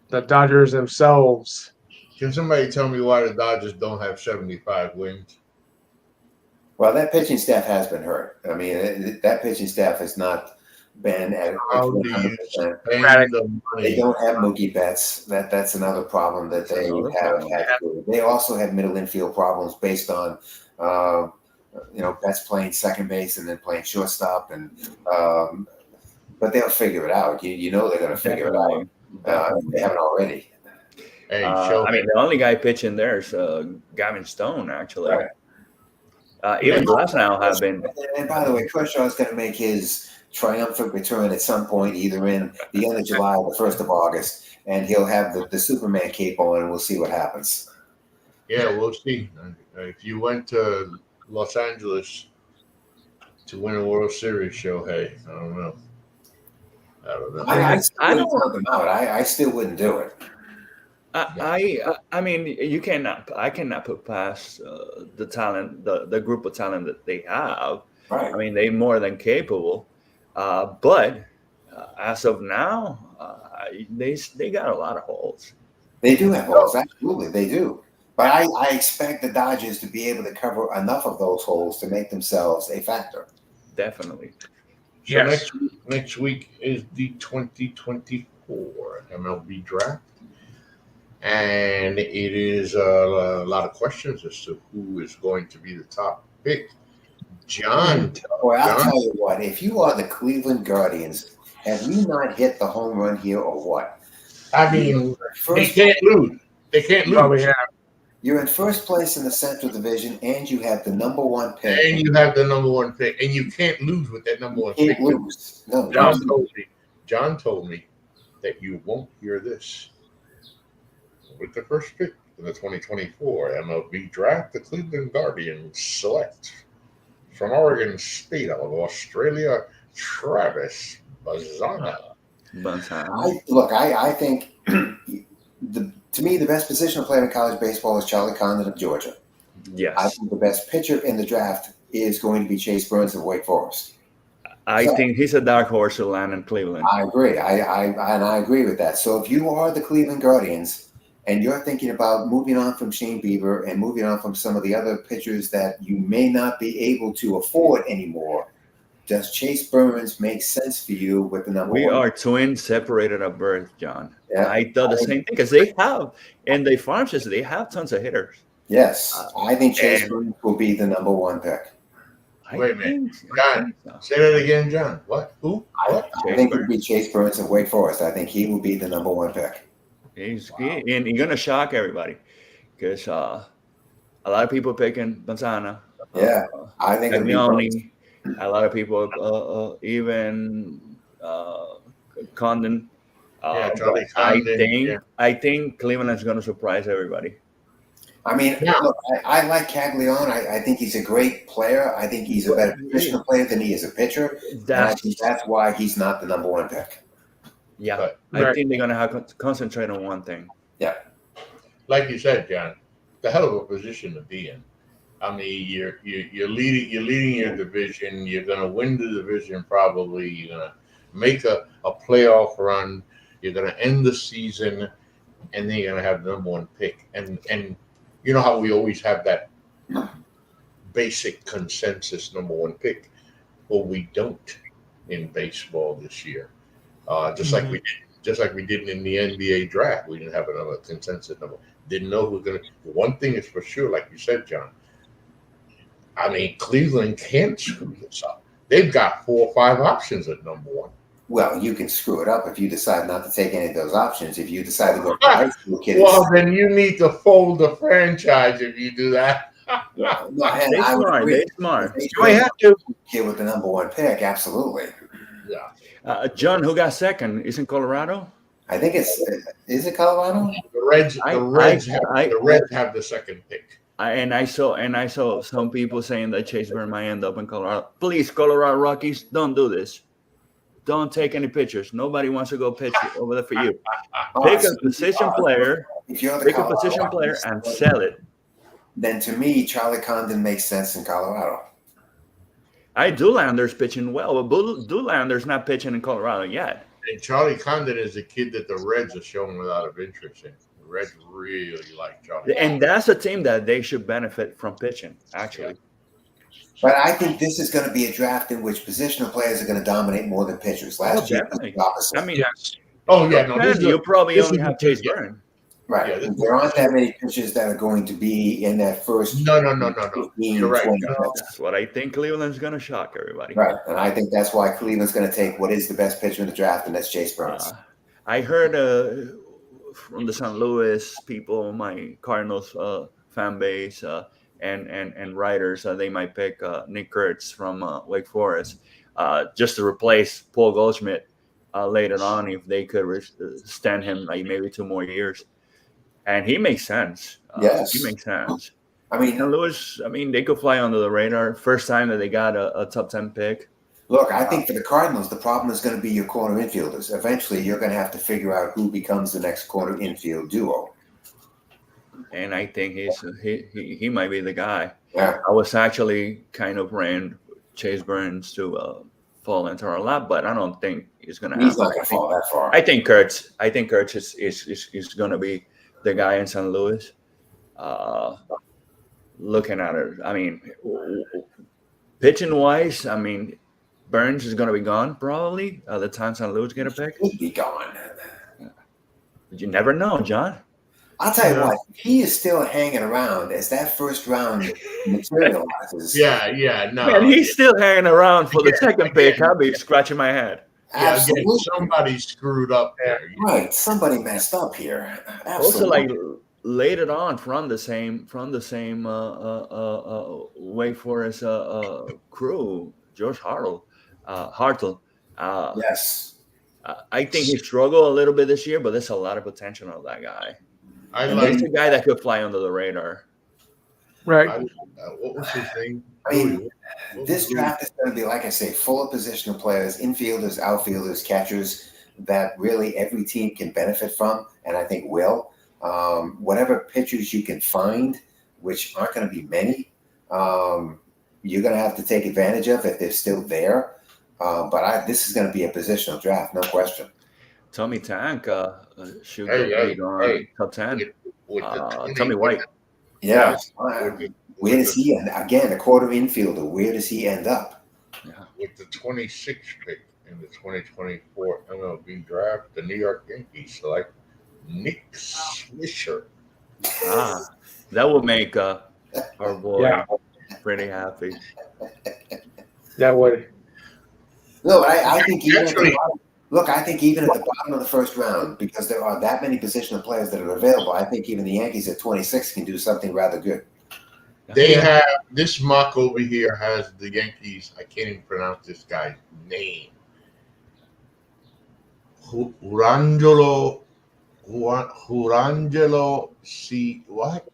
The Dodgers themselves. Can somebody tell me why the Dodgers don't have 75 wins? Well, that pitching staff has been hurt. I mean, that pitching staff has not been at 100%. They don't have Mookie Betts. That's another problem that they have had. They also have middle infield problems based on, Betts playing second base and then playing shortstop, but they'll figure it out. You know they're going to figure it out. They haven't already. Hey, I mean, the only guy pitching there is Gavin Stone, actually. Right. Even Glasnow have been. And by the way, Kershaw is going to make his triumphant return at some point, either in the end of July or the 1st of August, and he'll have the Superman cape on, and we'll see what happens. Yeah, we'll see. If you went to Los Angeles to win a World Series, Shohei, I don't know. I don't want them out. I still wouldn't do it. I mean, I cannot put past the talent, the group of talent that they have. Right. I mean, they're more than capable. But as of now, they got a lot of holes. They do have holes, absolutely, they do. But I expect the Dodgers to be able to cover enough of those holes to make themselves a factor. Definitely. So Yes. next week is the 2024 MLB Draft, and it is a lot of questions as to who is going to be the top pick. John, Boy, I'll John, tell you what, if you are the Cleveland Guardians, have you not hit the home run here or what? I mean, they First, can't lose. They can't lose. Oh, we have. you're in first place in the Central Division, and you have the number one pick. And you have the number one pick, and you can't lose with that number one You pick. can't lose. No, John told me that you won't hear this. With the first pick in the 2024 MLB Draft, the Cleveland Guardians select from Oregon State of Australia, Travis Bazana. I think to me the best positional player in college baseball is Charlie Condon of Georgia. Yes. I think the best pitcher in the draft is going to be Chase Burns of Wake Forest. I think he's a dark horse to land in Cleveland. I agree. I agree with that. So if you are the Cleveland Guardians and you're thinking about moving on from Shane Bieber and moving on from some of the other pitchers that you may not be able to afford anymore, does Chase Burns make sense for you with the number We one? are twins separated at birth, John. Yeah. I thought the same thing because they have in the farm system, they have tons of hitters. Yes, I think Chase and- Burns will be the number one pick. Wait a minute. John, say that again, John. What? Who? What? I think it would be Chase Burns of Wake Forest. I think he will be the number one pick. And he's gonna shock everybody because a lot of people picking Manzana. Yeah, I think it'll be Burns. Caglioni, a lot of people, even Condon. Yeah, But Charlie Condon, I think Cleveland is going to surprise everybody. I mean, look, I like Caglione. I think he's a great player. I think he's a better positional player than he is a pitcher. And I think that's why he's not the number one pick. Yeah, But- I think they're going to have to concentrate on one thing. Like you said, John, the hell of a position to be in. I mean, you're leading your division. You're going to win the division probably. You're going to make a playoff run. You're going to end the season, and then you're going to have the number one pick. And you know how we always have that basic consensus number one pick. Well, we don't in baseball this year. Just like we did in the NBA draft, we didn't have another consensus number. Didn't know who was going to. One thing is for sure, like you said, John. I mean, Cleveland can't screw this up. They've got 4 or 5 options at number one. Well, you can screw it up if you decide not to take any of those options. If you decide to go for high school kids. Well, then you need to fold the franchise if you do that. They're smart. You might have to. Kid with the number one pick, absolutely. Yeah. John, who got second? Isn't Colorado? I think is it Colorado? The Reds have the second pick. I saw some people saying that Chase Burns might end up in Colorado. Please, Colorado Rockies, don't do this. Don't take any pictures. Nobody wants to go pitch over there for you. Pick a position player. If you're the Pick a Colorado position player Rockies, and sell it. Then to me, Charlie Condon makes sense in Colorado. Doulander's pitching well, but Doulander's not pitching in Colorado yet. And Charlie Condon is a kid that the Reds are showing a lot of interest in. The Reds really like Charlie. And that's a team that they should benefit from pitching, actually. But I think this is going to be a draft in which positional players are going to dominate more than pitchers. Last year, it was definitely. the opposite. I mean, Yes. Oh yeah, no, you probably this only is have a- Chase yeah. Burns. Right. Yeah, this- There aren't that many pitchers that are going to be in that first. No. 15, You're right. 20 No. picks. That's what I think Cleveland's going to shock everybody. Right. And I think that's why Cleveland's going to take what is the best pitcher in the draft, and that's Chase Burns. I heard from the St. Louis people, my Cardinals fan base, and writers, they might pick Nick Kurtz from Wake Forest just to replace Paul Goldschmidt later on if they could stand him like maybe 2 more years. And he makes sense. Yes. He makes sense. I mean, St. Louis, they could fly under the radar. First time that they got a top 10 pick. look, I think for the Cardinals, the problem is going to be your corner infielders. Eventually, you're going to have to figure out who becomes the next corner infield duo. And I think he might be the guy. Yeah. I was actually kind of ran Chase Burns to fall into our lap, but I don't think it's going to happen. He's not going to fall that far. I think Kurtz is going to be the guy in St. Louis. Looking at it, I mean, pitching wise, I mean, Burns is going to be gone probably the time St. Louis get a pick. He'd be gone. You never know, John. I'll tell you Yeah. what, if he is still hanging around as that first round materializes. Yeah, no. Man, he's still hanging around for the second pick. I'll be scratching my head. Yeah, again, Absolutely. somebody screwed up there. Right. Somebody messed up here. Absolutely. Also, like later on from the same Wake Forest crew, George Hartle. Yes. I think he struggled a little bit this year, but there's a lot of potential of that guy. He's a guy that could fly under the radar. Right. What was his name? I mean, this draft is going to be, like I say, full of positional players, infielders, outfielders, catchers that really every team can benefit from, and I think will. Whatever pitchers you can find, which aren't going to be many, you're going to have to take advantage of if they're still there. But this is going to be a positional draft, no question. Tommy Tank should Hey, go top 10. With the Tommy White. Yeah. Where does he end? Again, a quarter infielder. Where does he end up? Yeah. With the 26th pick in the 2024 MLB Draft, the New York Yankees select Nick Swisher. That will make our boy pretty happy. That would. No, I think even Actually, I think even at the bottom of the first round, because there are that many positional players that are available, I think even the Yankees at 26 can do something rather good. they have this mock over here has the Yankees. I can't even pronounce this guy's name. Jurangelo C. What?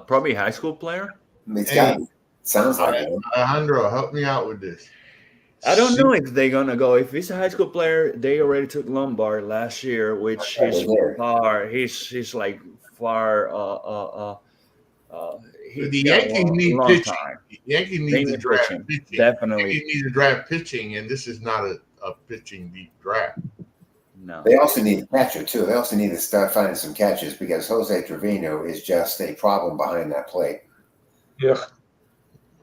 Probably high school player. It's got to be. Sounds like it. Alejandro, help me out with this. I don't know if they're gonna go. If he's a high school player, they already took Lombard last year, which is far. He's like far. The Yankees need pitching. The Yankees need to draft pitching. pitching. Definitely. Yankees need to draft pitching, and this is not a pitching deep draft. No. They also need a catcher too. They also need to start finding some catchers because Jose Trevino is just a problem behind that plate. Yeah.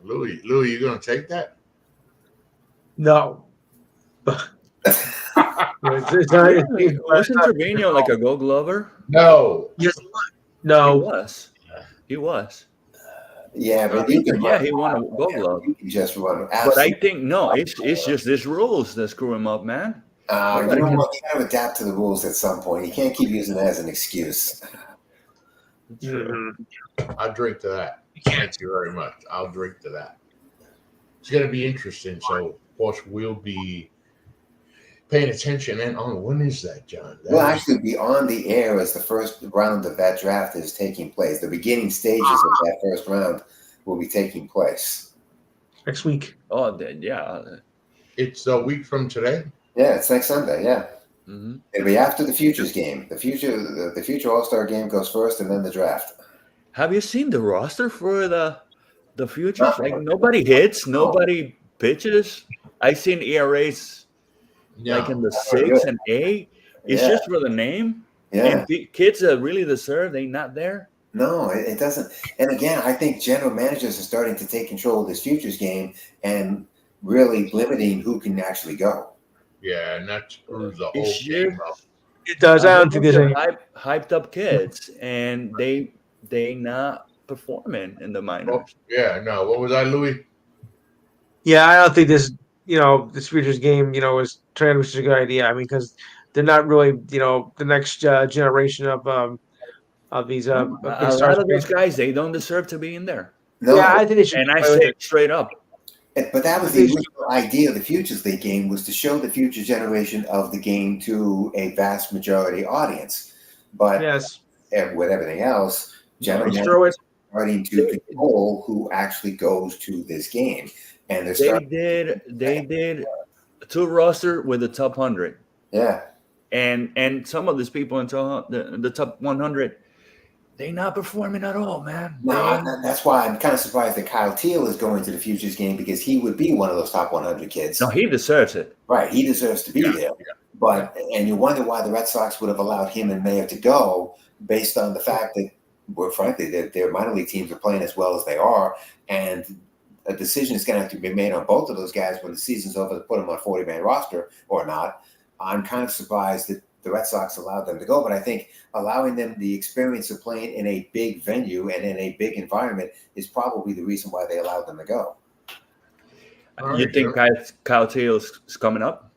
Louis, you gonna take that? No. Wasn't Trevino like a Gold Glover? No. No. He was. Yeah, but you can he won a Gold Glove. You can just run. But I think it's just these rules that screw him up, man. You know what? You got to adapt to the rules at some point. You can't keep using it as an excuse. I'll drink to that. Thank you very much. I'll drink to that. It's going to be interesting. So, of course, we'll be paying attention. And when is that, John? We'll actually be on the air as the first round of that draft is taking place. The beginning stages of that first round will be taking place. Next week. Oh, yeah. It's a week from today? Yeah, it's next Sunday, yeah. Mm-hmm. It'll be after the Futures game. The future All-Star game goes first and then the draft. Have you seen the roster for the Futures? Like nobody hits, nobody pitches. I've seen ERAs like in the 6 and 8. It's just for the name. Yeah. And kids that really deserve, they not there. No, it doesn't. And again, I think general managers are starting to take control of this Futures game and really limiting who can actually go. Yeah, and that screws the whole game up. It does. I don't think there's any. Hyped up kids, and they not performing in the minors. Yeah, no. What was I, Louis? Yeah, I don't think this Futures game, is trying, which is a good idea. I mean, because they're not really, the next generation of these. A lot of those guys, they don't deserve to be in there. No. Yeah, I think they should. And I say it straight up. But that was the original idea of the Futures League game, was to show the future generation of the game to a vast majority audience. But with everything else, general managers are starting to control who actually goes to this game. And they did 2 roster with the top 100. Yeah. And some of these people in the top 100, they not performing at all, man. No, that's why I'm kind of surprised that Kyle Teal is going to the Futures game, because he would be one of those top 100 kids. No, he deserves it. Right, he deserves to be there. Yeah. But and you wonder why the Red Sox would have allowed him and Mayer to go, based on the fact that, well, frankly, their minor league teams are playing as well as they are, and a decision is going to have to be made on both of those guys when the season's over to put them on 40-man roster or not. I'm kind of surprised that the Red Sox allowed them to go, but I think allowing them the experience of playing in a big venue and in a big environment is probably the reason why they allowed them to go. You think Kyle Teo is coming up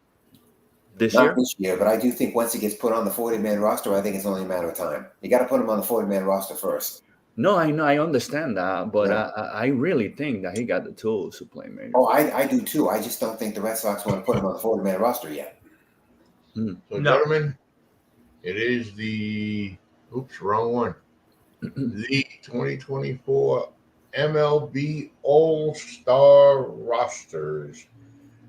this Not year? this year, but I do think once he gets put on the 40-man roster, I think it's only a matter of time. You got to put him on the 40-man roster first. No, I know, I understand that, but Yeah. I really think that he got the tools to play major. Oh, I do too. I just don't think the Red Sox want to put him on the 40-man roster yet. So, gentlemen, it is the wrong one. The 2024 MLB All-Star rosters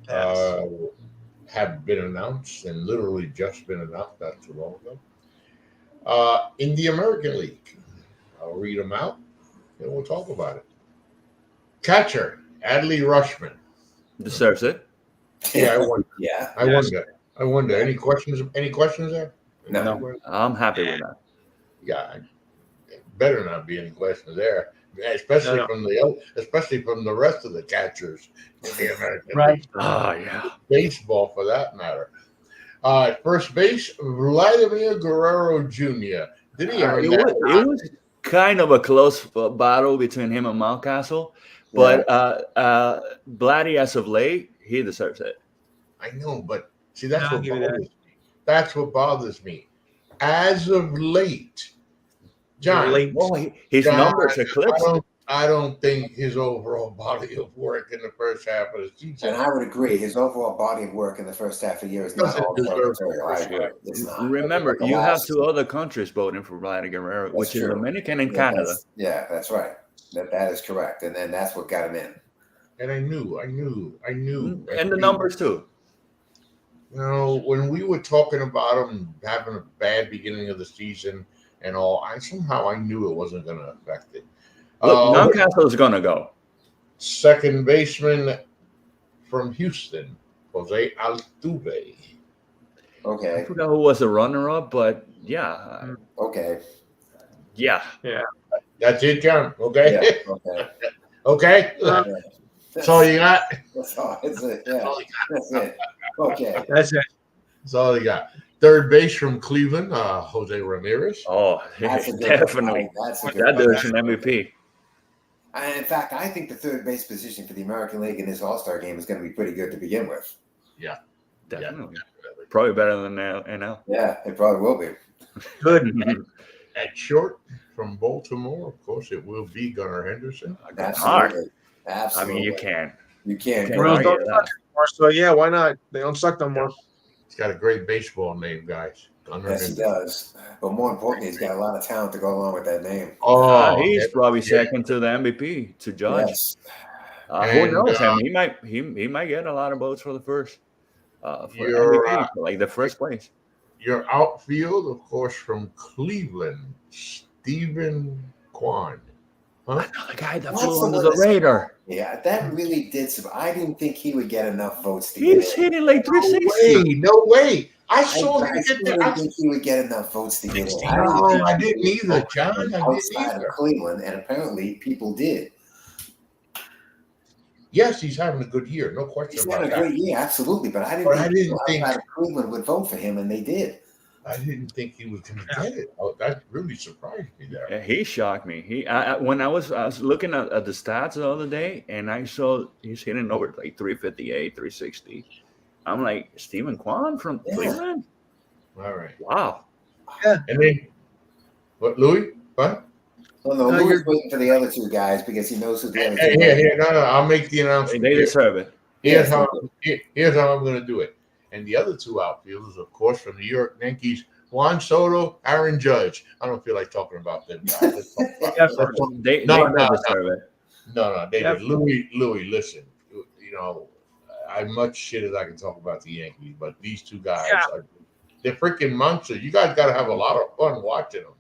have been announced, and literally just been announced not too long ago. In the American League, I'll read them out, and we'll talk about it. Catcher, Adley Rutschman. Deserves it. Yeah, I won. Yeah. I wonder. Any questions? Any questions there? No. I'm happy with that. Yeah, better not be any questions there, especially from the rest of the catchers in the American League. Oh yeah. Baseball, for that matter. First base, Vladimir Guerrero Jr. Did he earn that? It was kind of a close battle between him and Mountcastle, but Vladdy, as of late, he deserves it. I know, but see, that's I'll what give you bothers me. That's what bothers me. As of late, John, His numbers eclipsed. I don't think his overall body of work in the first half of the season. And I would agree. His overall body of work in the first half of the year is not all material. I agree. It's not. Remember, you have two other countries voting for Vladdy Guerrero, which is Dominican and Canada. That's right. That is correct. And then that's what got him in. And I knew. And the numbers too. You know, when we were talking about him having a bad beginning of the season and all, I knew it wasn't going to affect it. Look, Mountcastle is going to go. Second baseman from Houston, Jose Altuve. Okay. I forgot who was the runner-up, but yeah. Okay. Yeah. That's it, John. Okay. Yeah. Okay. Okay. That's all you got. That's all. That's it. Yeah. That's it. Okay. That's it. That's all you got. Third base from Cleveland, Jose Ramirez. Oh, definitely. That dude's an MVP. And in fact, I think the third base position for the American League in this All-Star game is going to be pretty good to begin with. Yeah. Definitely. Probably better than NL. Yeah, it probably will be. Good. At short from Baltimore, of course, it will be Gunnar Henderson. Absolutely. Absolutely. I mean, you can. You can't. Royals don't suck anymore, so yeah, why not? They don't suck no more. He's got a great baseball name, guys. Yes, he does. But more importantly, he's got a lot of talent to go along with that name. He's probably second to the MVP to judge. Yes. Who knows? I mean, he might get a lot of votes for the first for MVP, like the first place. Your outfield, of course, from Cleveland, Stephen Kwan. Another guy that flew under the radar. Yeah, that really did some. I didn't think he would get enough votes to He's hitting like 360. No way. I didn't think he would get enough votes to get in. I didn't either, John. Outside of Cleveland, and apparently people did. Yes, he's having a good year. No question He's about having that. a great year, absolutely. But I didn't think outside of Cleveland would vote for him, and they did. I didn't think he was going to get it. Oh, that really surprised me there. Yeah, he shocked me. When I was looking at the stats the other day, and I saw he's hitting over like 358, 360. I'm like, Stephen Kwan from Cleveland? All right. Wow. Yeah. And then, what, Louis? What? Well, no, Louis waiting for the other two guys because he knows who the other two are. Here, no, I'll make the announcement. They deserve it. Here's how I'm going to do it. And the other two outfielders, of course, from the New York Yankees, Juan Soto, Aaron Judge. I don't feel like talking about them guys. They deserve it. No, David. Louis, listen. You know, I much shit as I can talk about the Yankees, but these two guys, they're freaking monsters. You guys got to have a lot of fun watching them.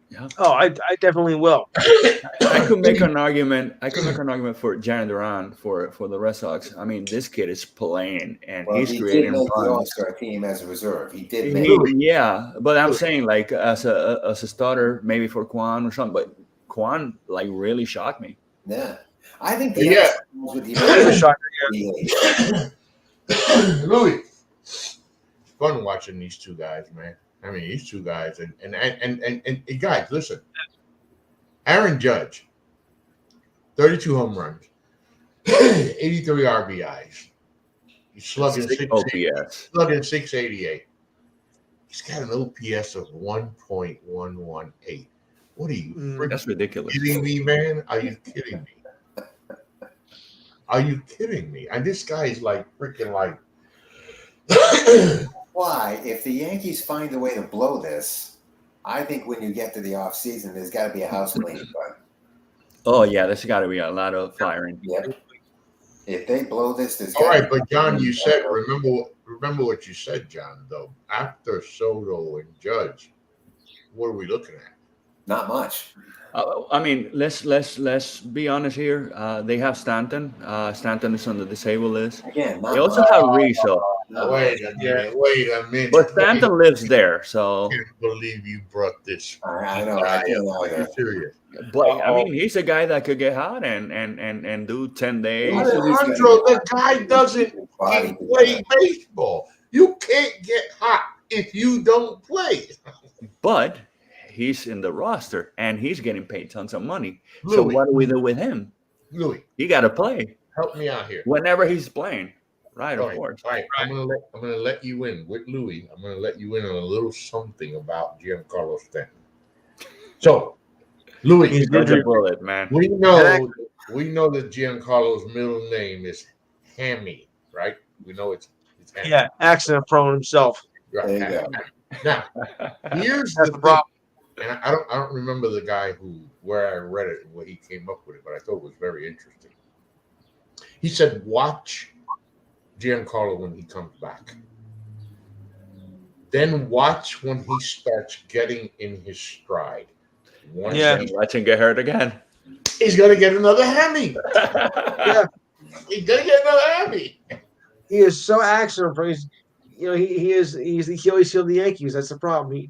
Yeah. Oh, I definitely will. I could make an argument. I could make an argument for Jaron Duran for the Red Sox. I mean, this kid is playing and Well, he's he did creating make the runs. All-Star team as a reserve. He did make it. Yeah, but I'm saying like as a starter, maybe for Quan or something. But Quan like really shocked me. Yeah. I think the Yeah. with the He's a shocker. DH. Louis, fun watching these two guys, man. I mean, these two guys, and guys, listen. Aaron Judge, 32 home runs, 83 RBIs. He's slugging OPS. 688. He's got an OPS of 1.118. What are you? That's ridiculous. Kidding me, man? Are you kidding me? Are you kidding me? And this guy is like freaking like. Why? If the Yankees find a way to blow this, I think when you get to the off season, there's got to be a house cleaning done. Oh yeah, there's got to be a lot of firing. Yep. If they blow this, there's All right, but John, you said remember what you said, John. Though after Soto and Judge, what are we looking at? Not much. I mean, let's be honest here. They have Stanton. Stanton is on the disabled list. Again, They also have Rizzo, Wait a minute. but Stanton lives there. So, I can't believe you brought this. I know. I can't Are you either. serious? but I mean, he's a guy that could get hot and do 10 days. Alejandro, the guy doesn't play baseball. You can't get hot if you don't play. But he's in the roster and he's getting paid tons of money. Louis, So what do we do with him? Louis, He got to play help me out here. whenever he's playing. Right, All of right, course. all right. I'm gonna let you in with Louis. I'm gonna let you in on a little something about Giancarlo Stanton. So, Louis, He's Dodge a bullet, man. we know that Giancarlo's middle name is Hammy, right? We know it's Hammy. Yeah, accident prone himself. Right. There you go. Now, here's That's the the problem. thing, and I don't remember the guy where I read it and where he came up with it, but I thought it was very interesting. He said, "Watch Giancarlo when he comes back. Then watch when he starts getting in his stride. Once Yeah. Watch him get hurt again. he's gonna get another Hammy. Yeah, He's gonna get another Hammy. he is so accident prone. He always killed the Yankees. That's the problem.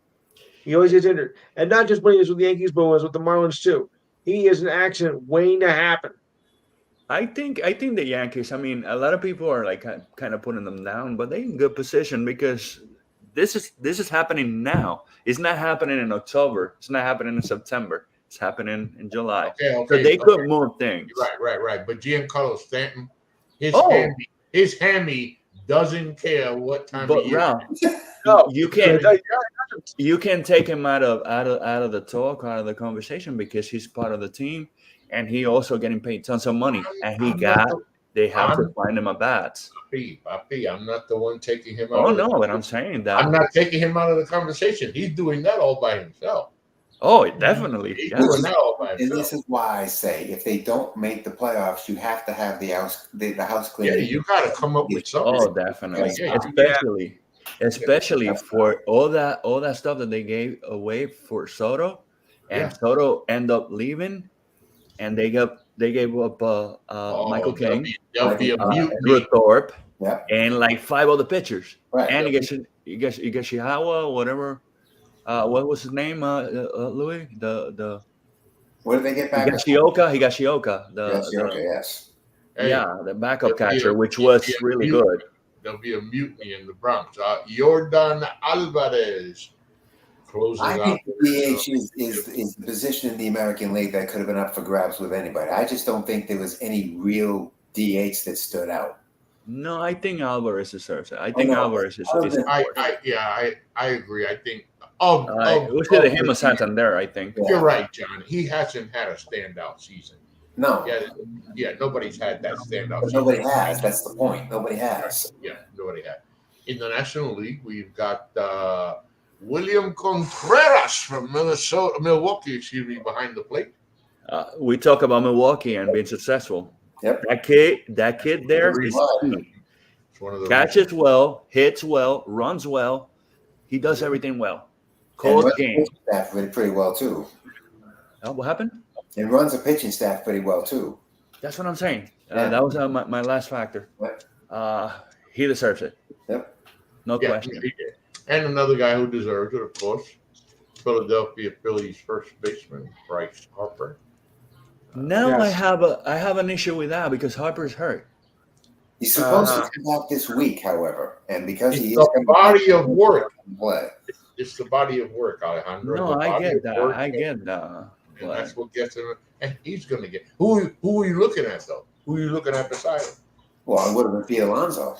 He always gets injured, and not just when he was with the Yankees, but when he was with the Marlins too. He is an accident waiting to happen. I think the Yankees. I mean, a lot of people are like kind of putting them down, but they're in good position because this is happening now. It's not happening in October. It's not happening in September. It's happening in July. Okay, So they could move things. Right. But Giancarlo Stanton, Oh. his Hammy doesn't care what time But of year. Ralph, No, you can take him out of the talk, out of the conversation because he's part of the team, and he also getting paid tons of money, and they have to find him a bat. Papi, I'm not the one taking him out. Oh of the no, but I'm saying that. I'm not taking him out of the conversation. He's doing that all by himself. Oh, definitely. He's Yes. doing that all by And himself. this is why I say, if they don't make the playoffs, you have to have the house Yeah, cleaning. you got to come up with something. Oh, definitely. Yeah. Especially for all that stuff that they gave away for Soto, and Yeah. Soto end up leaving, and they gave up Michael King, There'll be a Drew mutiny. Thorpe, Yep. and like 5 other pitchers, Right. and Higashihawa, whatever. What was his name? Louis, the What did they get back? Higashioka, Yes. Hey, the backup there'll be catcher, a- which was there'll be a really mutiny. good. There'll be a mutiny in the Bronx. Jordan Alvarez closing I out. think the DH is the position in the American League that could have been up for grabs with anybody. I just don't think there was any real DH that stood out. No, I think Alvarez deserves it. I think no. Alvarez is. I agree. I think It was either him or Santander, I think. You're right, John. He hasn't had a standout season. No, Yeah, nobody's had that standout but season. nobody has. That's the point. Nobody has. Yeah, nobody had. In the National League, we've got William Contreras from Milwaukee, behind the plate. We talk about Milwaukee and being successful. Yep. That kid there is key. It's one of the Catches well, hits well, runs well. He does everything well. Cold game. Staff pretty well too. Oh, what happened? And runs a pitching staff pretty well too. That's what I'm saying. Yeah. That was my last factor. What? He deserves it. Yep. No Yeah, question. he did. And another guy who deserves it, of course, Philadelphia Phillies first baseman Bryce Harper. Now Yes. I have an issue with that because Harper's hurt. He's supposed to come back this week, however, and because It's he is the body of work. play. It's the body of work, Alejandro. No, The I body get of that. work, I get that. and But that's what gets him. And he's going to get. Who are you looking at though? Who are you looking at beside him? Well, I would have been Pete Alonso.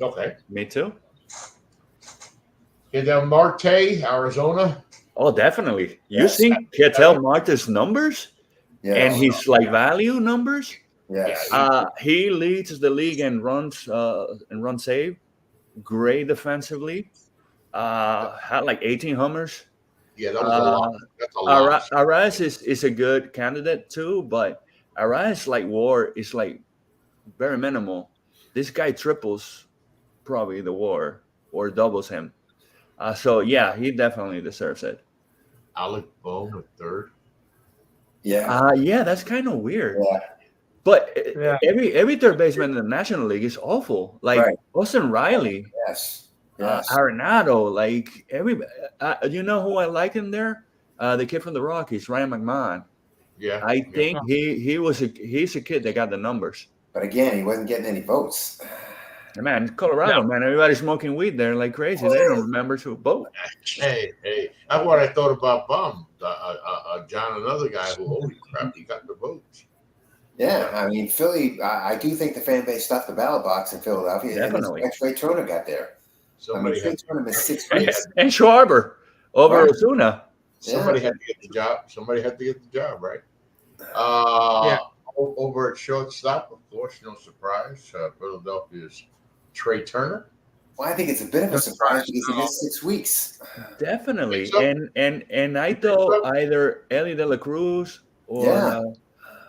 Okay. me too. Hidel Marte, Arizona. Oh, definitely. You Yes. see Ketel Marte's numbers Yeah. and his like value numbers. Yes. He leads the league in runs save. Great defensively. Had like 18 homers. Yeah, that was a lot. That's a lot. Arraez is a good candidate too, but Arraez like WAR is like very minimal. This guy triples probably the WAR or doubles him. So yeah, he definitely deserves it. Alec Bohm at third. Yeah. Yeah, that's kind of weird. Yeah. But Yeah. every third baseman in the National League is awful. Like Right. Austin Riley, Yes. Yes. Arenado, like everybody. You know who I like in there? The kid from the Rockies, Ryan McMahon. Yeah. I think he's a kid that got the numbers. But again, he wasn't getting any votes. Man, Colorado, man, everybody's smoking weed there like crazy. They don't remember to vote. Hey, that's what I thought about Bum. John, another guy who, holy crap, he got the votes. Yeah, I mean, Philly, I do think the fan base stuffed the ballot box in Philadelphia. Definitely. And Trey Turner got there. Somebody Trey had, Turner missed 6 weeks. And Schwarber over Right. Osuna. somebody had to get the job. Somebody had to get the job, right? Over at shortstop, of course, no surprise. Philadelphia's Trey Turner. Well, I think it's a bit of a surprise because he missed 6 weeks. Definitely. So- And I thought either Ellie De La Cruz Yeah.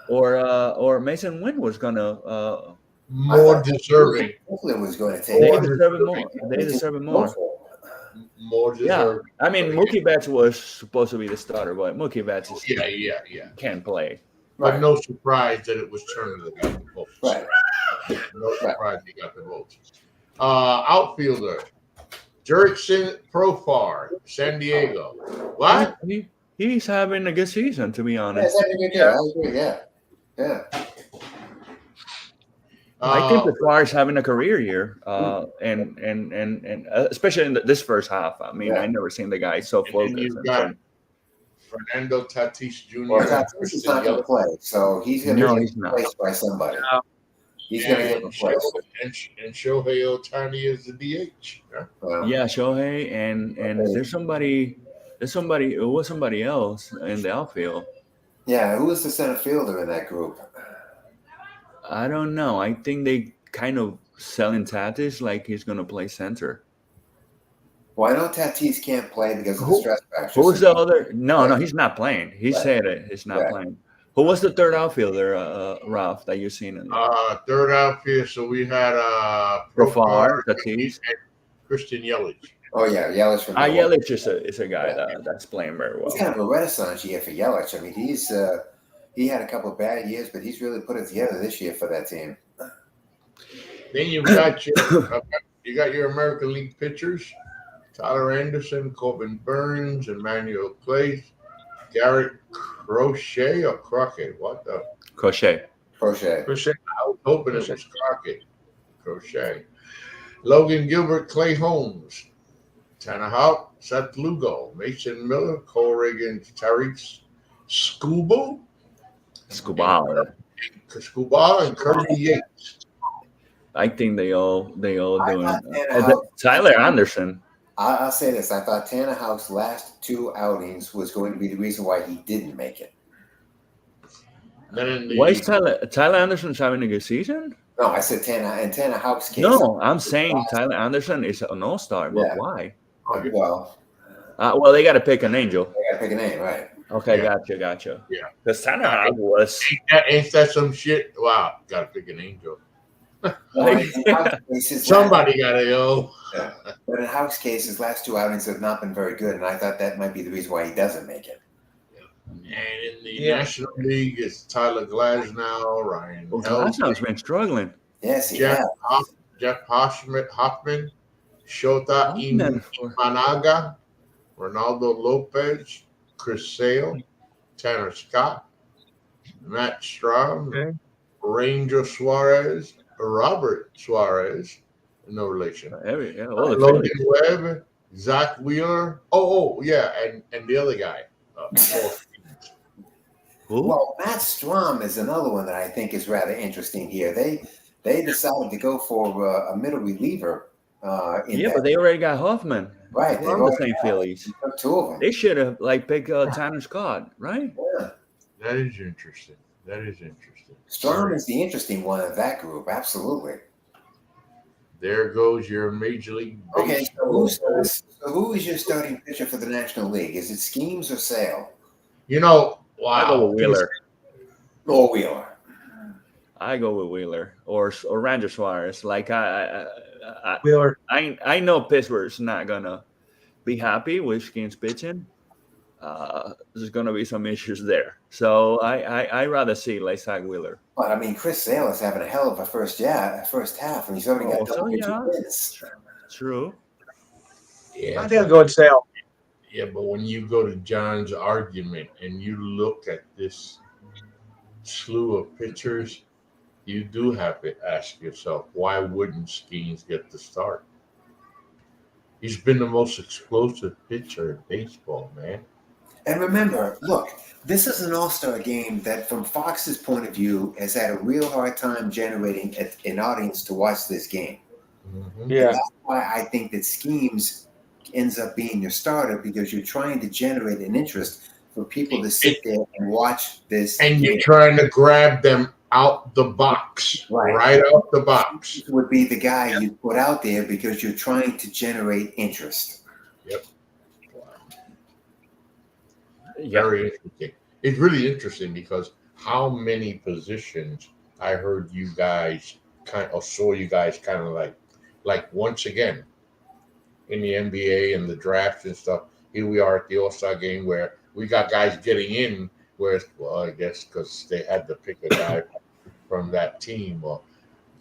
or Mason Wynn was gonna More deserving. Brooklyn was going to take they it. deserve it more. They deserve it more. More Yeah. deserving. I mean, Mookie Betts was supposed to be the starter, but Mookie Betts is, Yeah. can't play. But no surprise that it was Turner that got the votes. Right. No surprise he got the votes. Outfielder, Jurickson Profar, San Diego. What? He's having a good season, to be Yeah, honest. that's a good deal. I agree. Yeah. Yeah. I think Profar is having a career year, and especially in this first half. I mean, Yeah. I never seen the guy so And then focused. you've and got Fernando Tatis Jr. Well, and Tatis not going to play, so he's going to No, get he's not. replaced by somebody. He's going to get replaced. and Shohei Ohtani is the DH. Yeah? Yeah, Shohei and there's somebody else in the outfield. Yeah, who was the center fielder in that group? I don't know. I think they kind of selling Tatis like he's gonna play center. Well, I know Tatis can't play because of the stress factor. Who was the other? No, he's not playing. He Right. said it. He's not Right. playing. Who was the third outfielder, Ralph, that you seen in there? Third outfield, so we had Profar, Tatis. and Christian Yelich. Oh yeah, Yelich from Milwaukee. Yelich is a guy that's playing very well. It's kind of a renaissance year for Yelich. I mean, he had a couple of bad years, but he's really put it together this year for that team. Then you got your American League pitchers: Tyler Anderson, Corbin Burns, Emmanuel Clay, Garrett Crochet or Crockett. What the? Crochet. Crochet. I was hoping it was Crockett. Crochet. Logan Gilbert, Clay Holmes, Tanner Houck, Seth Lugo, Mason Miller, Cole Reagan, Tariq Skubal, and Kirby Yates. I think they all doing. Tanner Tyler Anderson. I'll say this: I thought Tanner Houck's last 2 outings was going to be the reason why he didn't make it. Why is Tyler Anderson's having a good season? No, I said Tanner Houck's case. No, I'm saying Tyler Anderson is an all-star. But Yeah. why? Well, Well, they got to pick an angel. I got to pick a name, right? Okay, Yeah. gotcha. Yeah. Because Tanner Houck was. Ain't that some shit? Wow, gotta pick an angel. Somebody got to go. But in Houck's case, his last 2 outings have not been very good, and I thought that might be the reason why he doesn't make it. And in the National League, it's Tyler Glasnow, Ryan Glasnow's been struggling. Yes, Jeff Hoffman, Shota Imanaga, Ronaldo Lopez, Chris Sale, Tanner Scott, Matt Strom, Ranger Suarez, Robert Suarez, no relation. Logan Webb, Zach Wheeler. And the other guy. Well, Matt Strom is another one that I think is rather interesting here. They decided to go for a middle reliever. But they already got Hoffman. Right. They're on the same Phillies. 2 of them. They should have picked Tanner Scott, right? Yeah. That is interesting. Strom is the interesting one of that group. Absolutely. There goes your Major League Baseball. Okay, so who is your starting pitcher for the National League? Is it Schemes or Sale? I go with Wheeler. Or Wheeler. I go with Wheeler or Ranger Suarez. Like Wheeler. I know Pittsburgh's not gonna be happy with Schemes pitching. There's gonna be some issues there. So I rather see like Zach Wheeler. But I mean, Chris Sale is having a hell of a first half, and he's already got double-digit wins. True. Yeah, I think I'll go with Sale. Yeah, but when you go to John's argument and you look at this slew of pitchers, you do have to ask yourself, why wouldn't Schemes get the start? He's been the most explosive pitcher in baseball, man. And remember, look, this is an all-star game that, from Fox's point of view, has had a real hard time generating an audience to watch this game. Mm-hmm. Yeah. And that's why I think that Schemes ends up being your starter, because you're trying to generate an interest for people to sit there and watch this. And game. you're trying to grab them out the box, right out the box. This would be the guy you put out there because you're trying to generate interest. Yep. Very interesting. It's really interesting because how many positions I heard you guys saw you guys kind of like once again in the NBA and the draft and stuff. Here we are at the All-Star game where we got guys getting in, I guess because they had to pick a guy from that team, or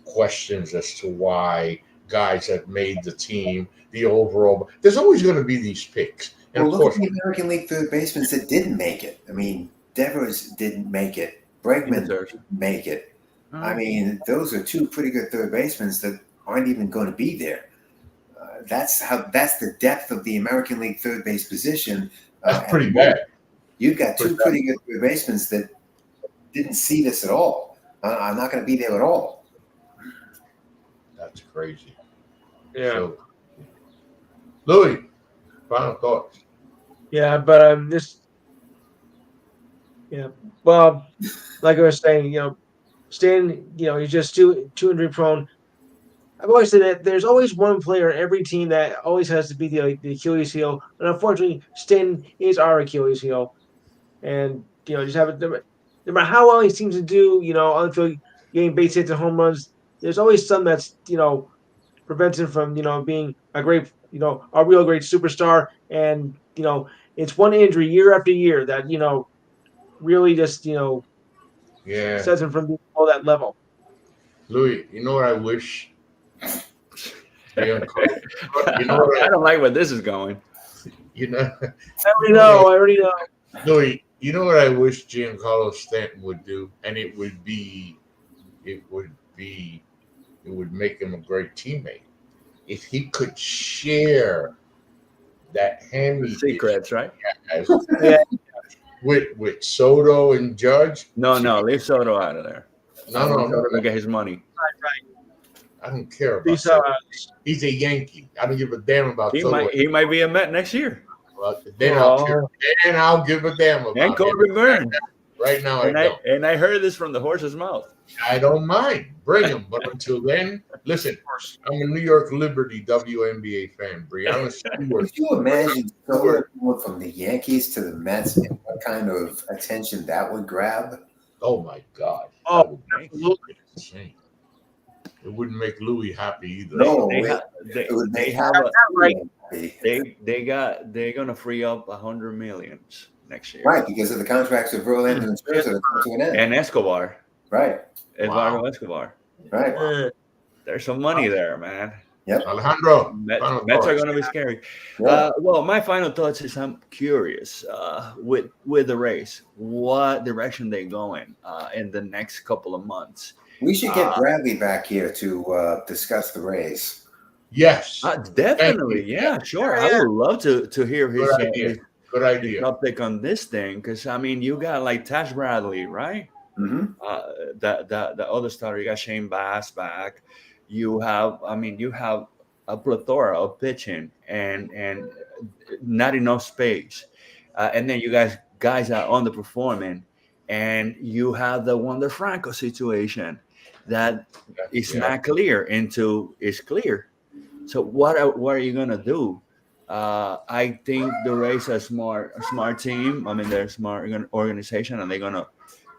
questions as to why guys have made the team, the overall. There's always going to be these picks. And well, of look course, at the American League third basemen that didn't make it. I mean, Devers didn't make it. Bregman didn't make it. I mean, those are 2 pretty good third basemen that aren't even going to be there. That's the depth of the American League third base position. That's pretty bad. You've got 2 pretty good third basemen that didn't see this at all. I'm not going to be there at all. That's crazy. Yeah. So, Louis, final thoughts. Yeah, but well, like I was saying, Stan, he's just too injury prone. I've always said that there's always one player in every team that always has to be the Achilles heel, and unfortunately, Stan is our Achilles heel. And just have it. No matter how well he seems to do, on the field, getting base hits and home runs, there's always some that's prevents him from being a great, a real great superstar. And it's one injury year after year that really just sets him from being all that level. Louis, you know what I wish? I don't like where this is going. I already know. Louis, you know what I wish Giancarlo Stanton would do, and it would make him a great teammate if he could share that handy secrets, right? With Soto and Judge. No, leave Soto out of there. No. Look at his money. Right. I don't care about Soto. He's a Yankee. I don't give a damn about Soto. He might be a Met next year. Well, then I'll care. Then I'll give a damn about and Corbin Burns. Right now, I don't. And I heard this from the horse's mouth. I don't mind. Bring him. But until then, listen, I'm a New York Liberty WNBA fan. Brianna Stewart. Could you imagine Soto going from the Yankees to the Mets and what kind of attention that would grab? Oh, my God. Oh, absolutely. Insane. It wouldn't make Louis happy either. No, They it, have it would they make have That's not right. they're gonna free up 100 millions next year. right because of the contracts of Verlander and Scherzer that come to an end. And Escobar, Right, Eduardo Wow. Escobar. right. Uh, There's some money there, man. Yep. Alejandro, final Mets are thoughts. going to be scary. Yeah. Well, my final thoughts is I'm curious with the race, what direction they going in the next couple of months. We should get Bradley back here to discuss the Rays. Yes. Definitely, you. yeah, sure. Yeah. I would love to hear his Good idea. Good his idea. uptake on this thing, because I mean, you got like Tash Bradley, right? Mm-hmm. The other starter, you got Shane Bass back. You have a plethora of pitching and not enough space, and then you guys are underperforming, and you have the Wander Franco situation that is not clear into is clear. So what are you gonna do? I think the Rays are a smart team. I mean, they're a smart organization, and they're gonna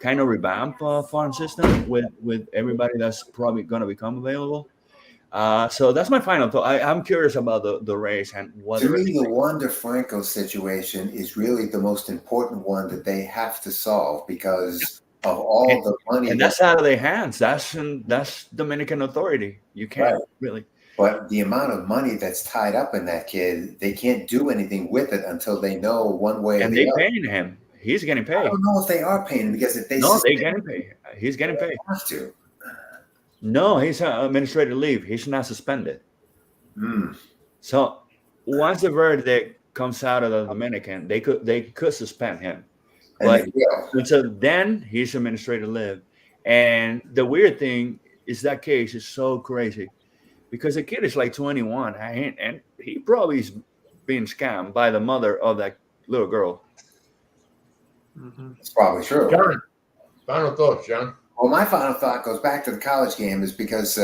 kind of revamp farm system with everybody that's probably gonna become available. So that's my final thought. I'm curious about the Rays and what. To me, the Wander Franco situation is really the most important one that they have to solve because of all the money. And that's out of their hands. That's Dominican authority. You can't really. But the amount of money that's tied up in that kid, they can't do anything with it until they know one way or the other. And they're paying him. He's getting paid. I don't know if they are paying him because if they they're getting paid. He's getting paid. Have to. No, he's on administrative leave. He's not suspended. Mm. So once the verdict comes out of the Dominican, they could suspend him. But until then, he's administrative leave. And the weird thing is that case is so crazy because the kid is like 21 and he probably is being scammed by the mother of that little girl. It's probably true. John, final thoughts, John. Well, my final thought goes back to the college game is because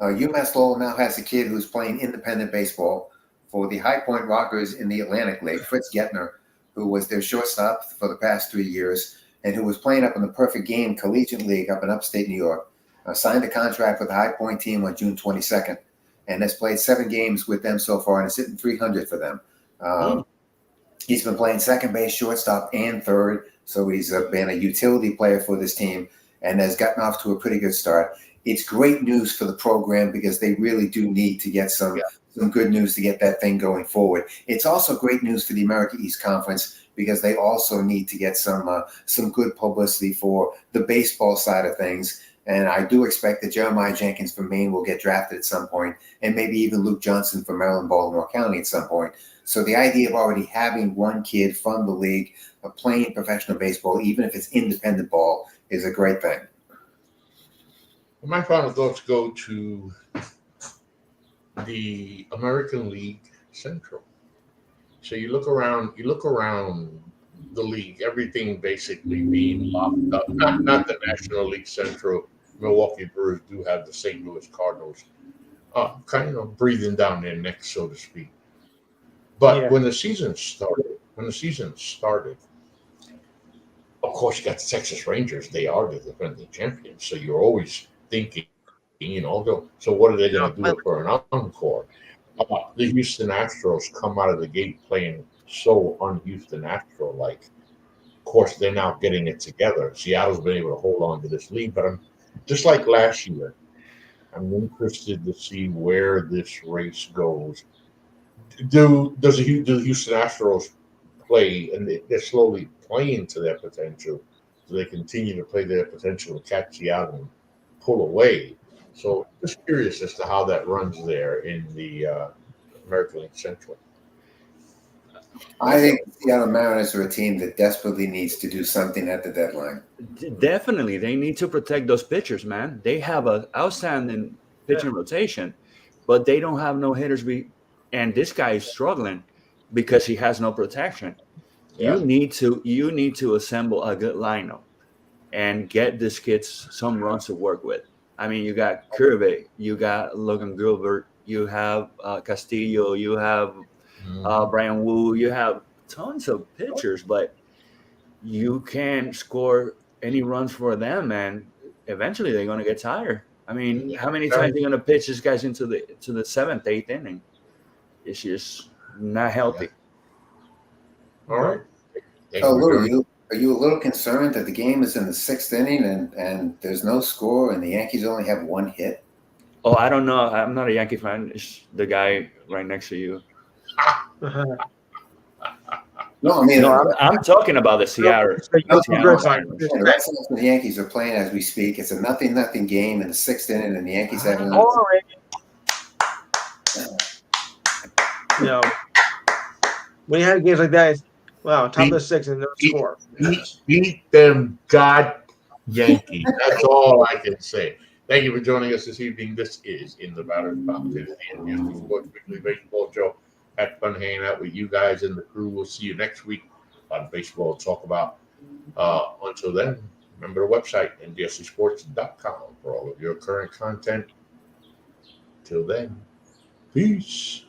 UMass Lowell now has a kid who's playing independent baseball for the High Point Rockers in the Atlantic League, Fritz Gettner, who was their shortstop for the past 3 years and who was playing up in the Perfect Game Collegiate League up in upstate New York. Signed a contract with the High Point team on June 22nd and has played 7 games with them so far and is hitting 300 for them. He's been playing second base, shortstop, and third, so he's been a utility player for this team and has gotten off to a pretty good start. It's great news for the program because they really do need to get some good news to get that thing going forward. It's also great news for the America East Conference because they also need to get some good publicity for the baseball side of things. And I do expect that Jeremiah Jenkins from Maine will get drafted at some point, and maybe even Luke Johnson from Maryland, Baltimore County at some point. So the idea of already having one kid from the league playing professional baseball, even if it's independent ball, is a great thing. My final thoughts go to the American League Central. So you look around the league, everything basically being locked up. Not the National League Central. Milwaukee Brewers do have the St. Louis Cardinals kind of breathing down their necks, so to speak. But when the season started, of course, you got the Texas Rangers. They are the defending champions. So you're always thinking, so what are they going to do for an encore? The Houston Astros come out of the gate playing so un-Houston Astro-like. Of course, they're now getting it together. Seattle's been able to hold on to this lead, but I'm just like last year. I'm interested to see where this race goes. Do the Houston Astros play, and they're slowly playing to their potential? Do they continue to play their potential to catch Seattle and pull away? So just curious as to how that runs there in the American League Central. I think the Seattle Mariners are a team that desperately needs to do something at the deadline. Definitely, they need to protect those pitchers, man. They have an outstanding pitching rotation, but they don't have no hitters. And this guy is struggling because he has no protection. Yeah. You need to assemble a good lineup and get these kids some runs to work with. I mean, you got Kirby, you got Logan Gilbert, you have Castillo, you have Brian Wu, you have tons of pitchers, but you can't score any runs for them, and eventually they're going to get tired. I mean, how many times are you going to pitch these guys into the seventh, eighth inning? It's just not healthy. All right. So, Lou, are you a little concerned that the game is in the sixth inning and there's no score and the Yankees only have one hit? Oh, I don't know. I'm not a Yankee fan. It's the guy right next to you. No, I mean, No, I'm talking about the Seattle. the Red Sox and the Yankees are playing as we speak. It's a 0-0 game in the sixth inning, and the Yankees have another. When you have games like that, it's top of the sixth and no score. Beat them, God Yankees. That's all I can say. Thank you for joining us this evening. This is In the Batter's Box, the MLB Sports Weekly Baseball Show. Had fun hanging out with you guys and the crew. We'll see you next week on Baseball to Talk About. Until then, remember the website, nbscsports.com, for all of your current content. Till then, peace.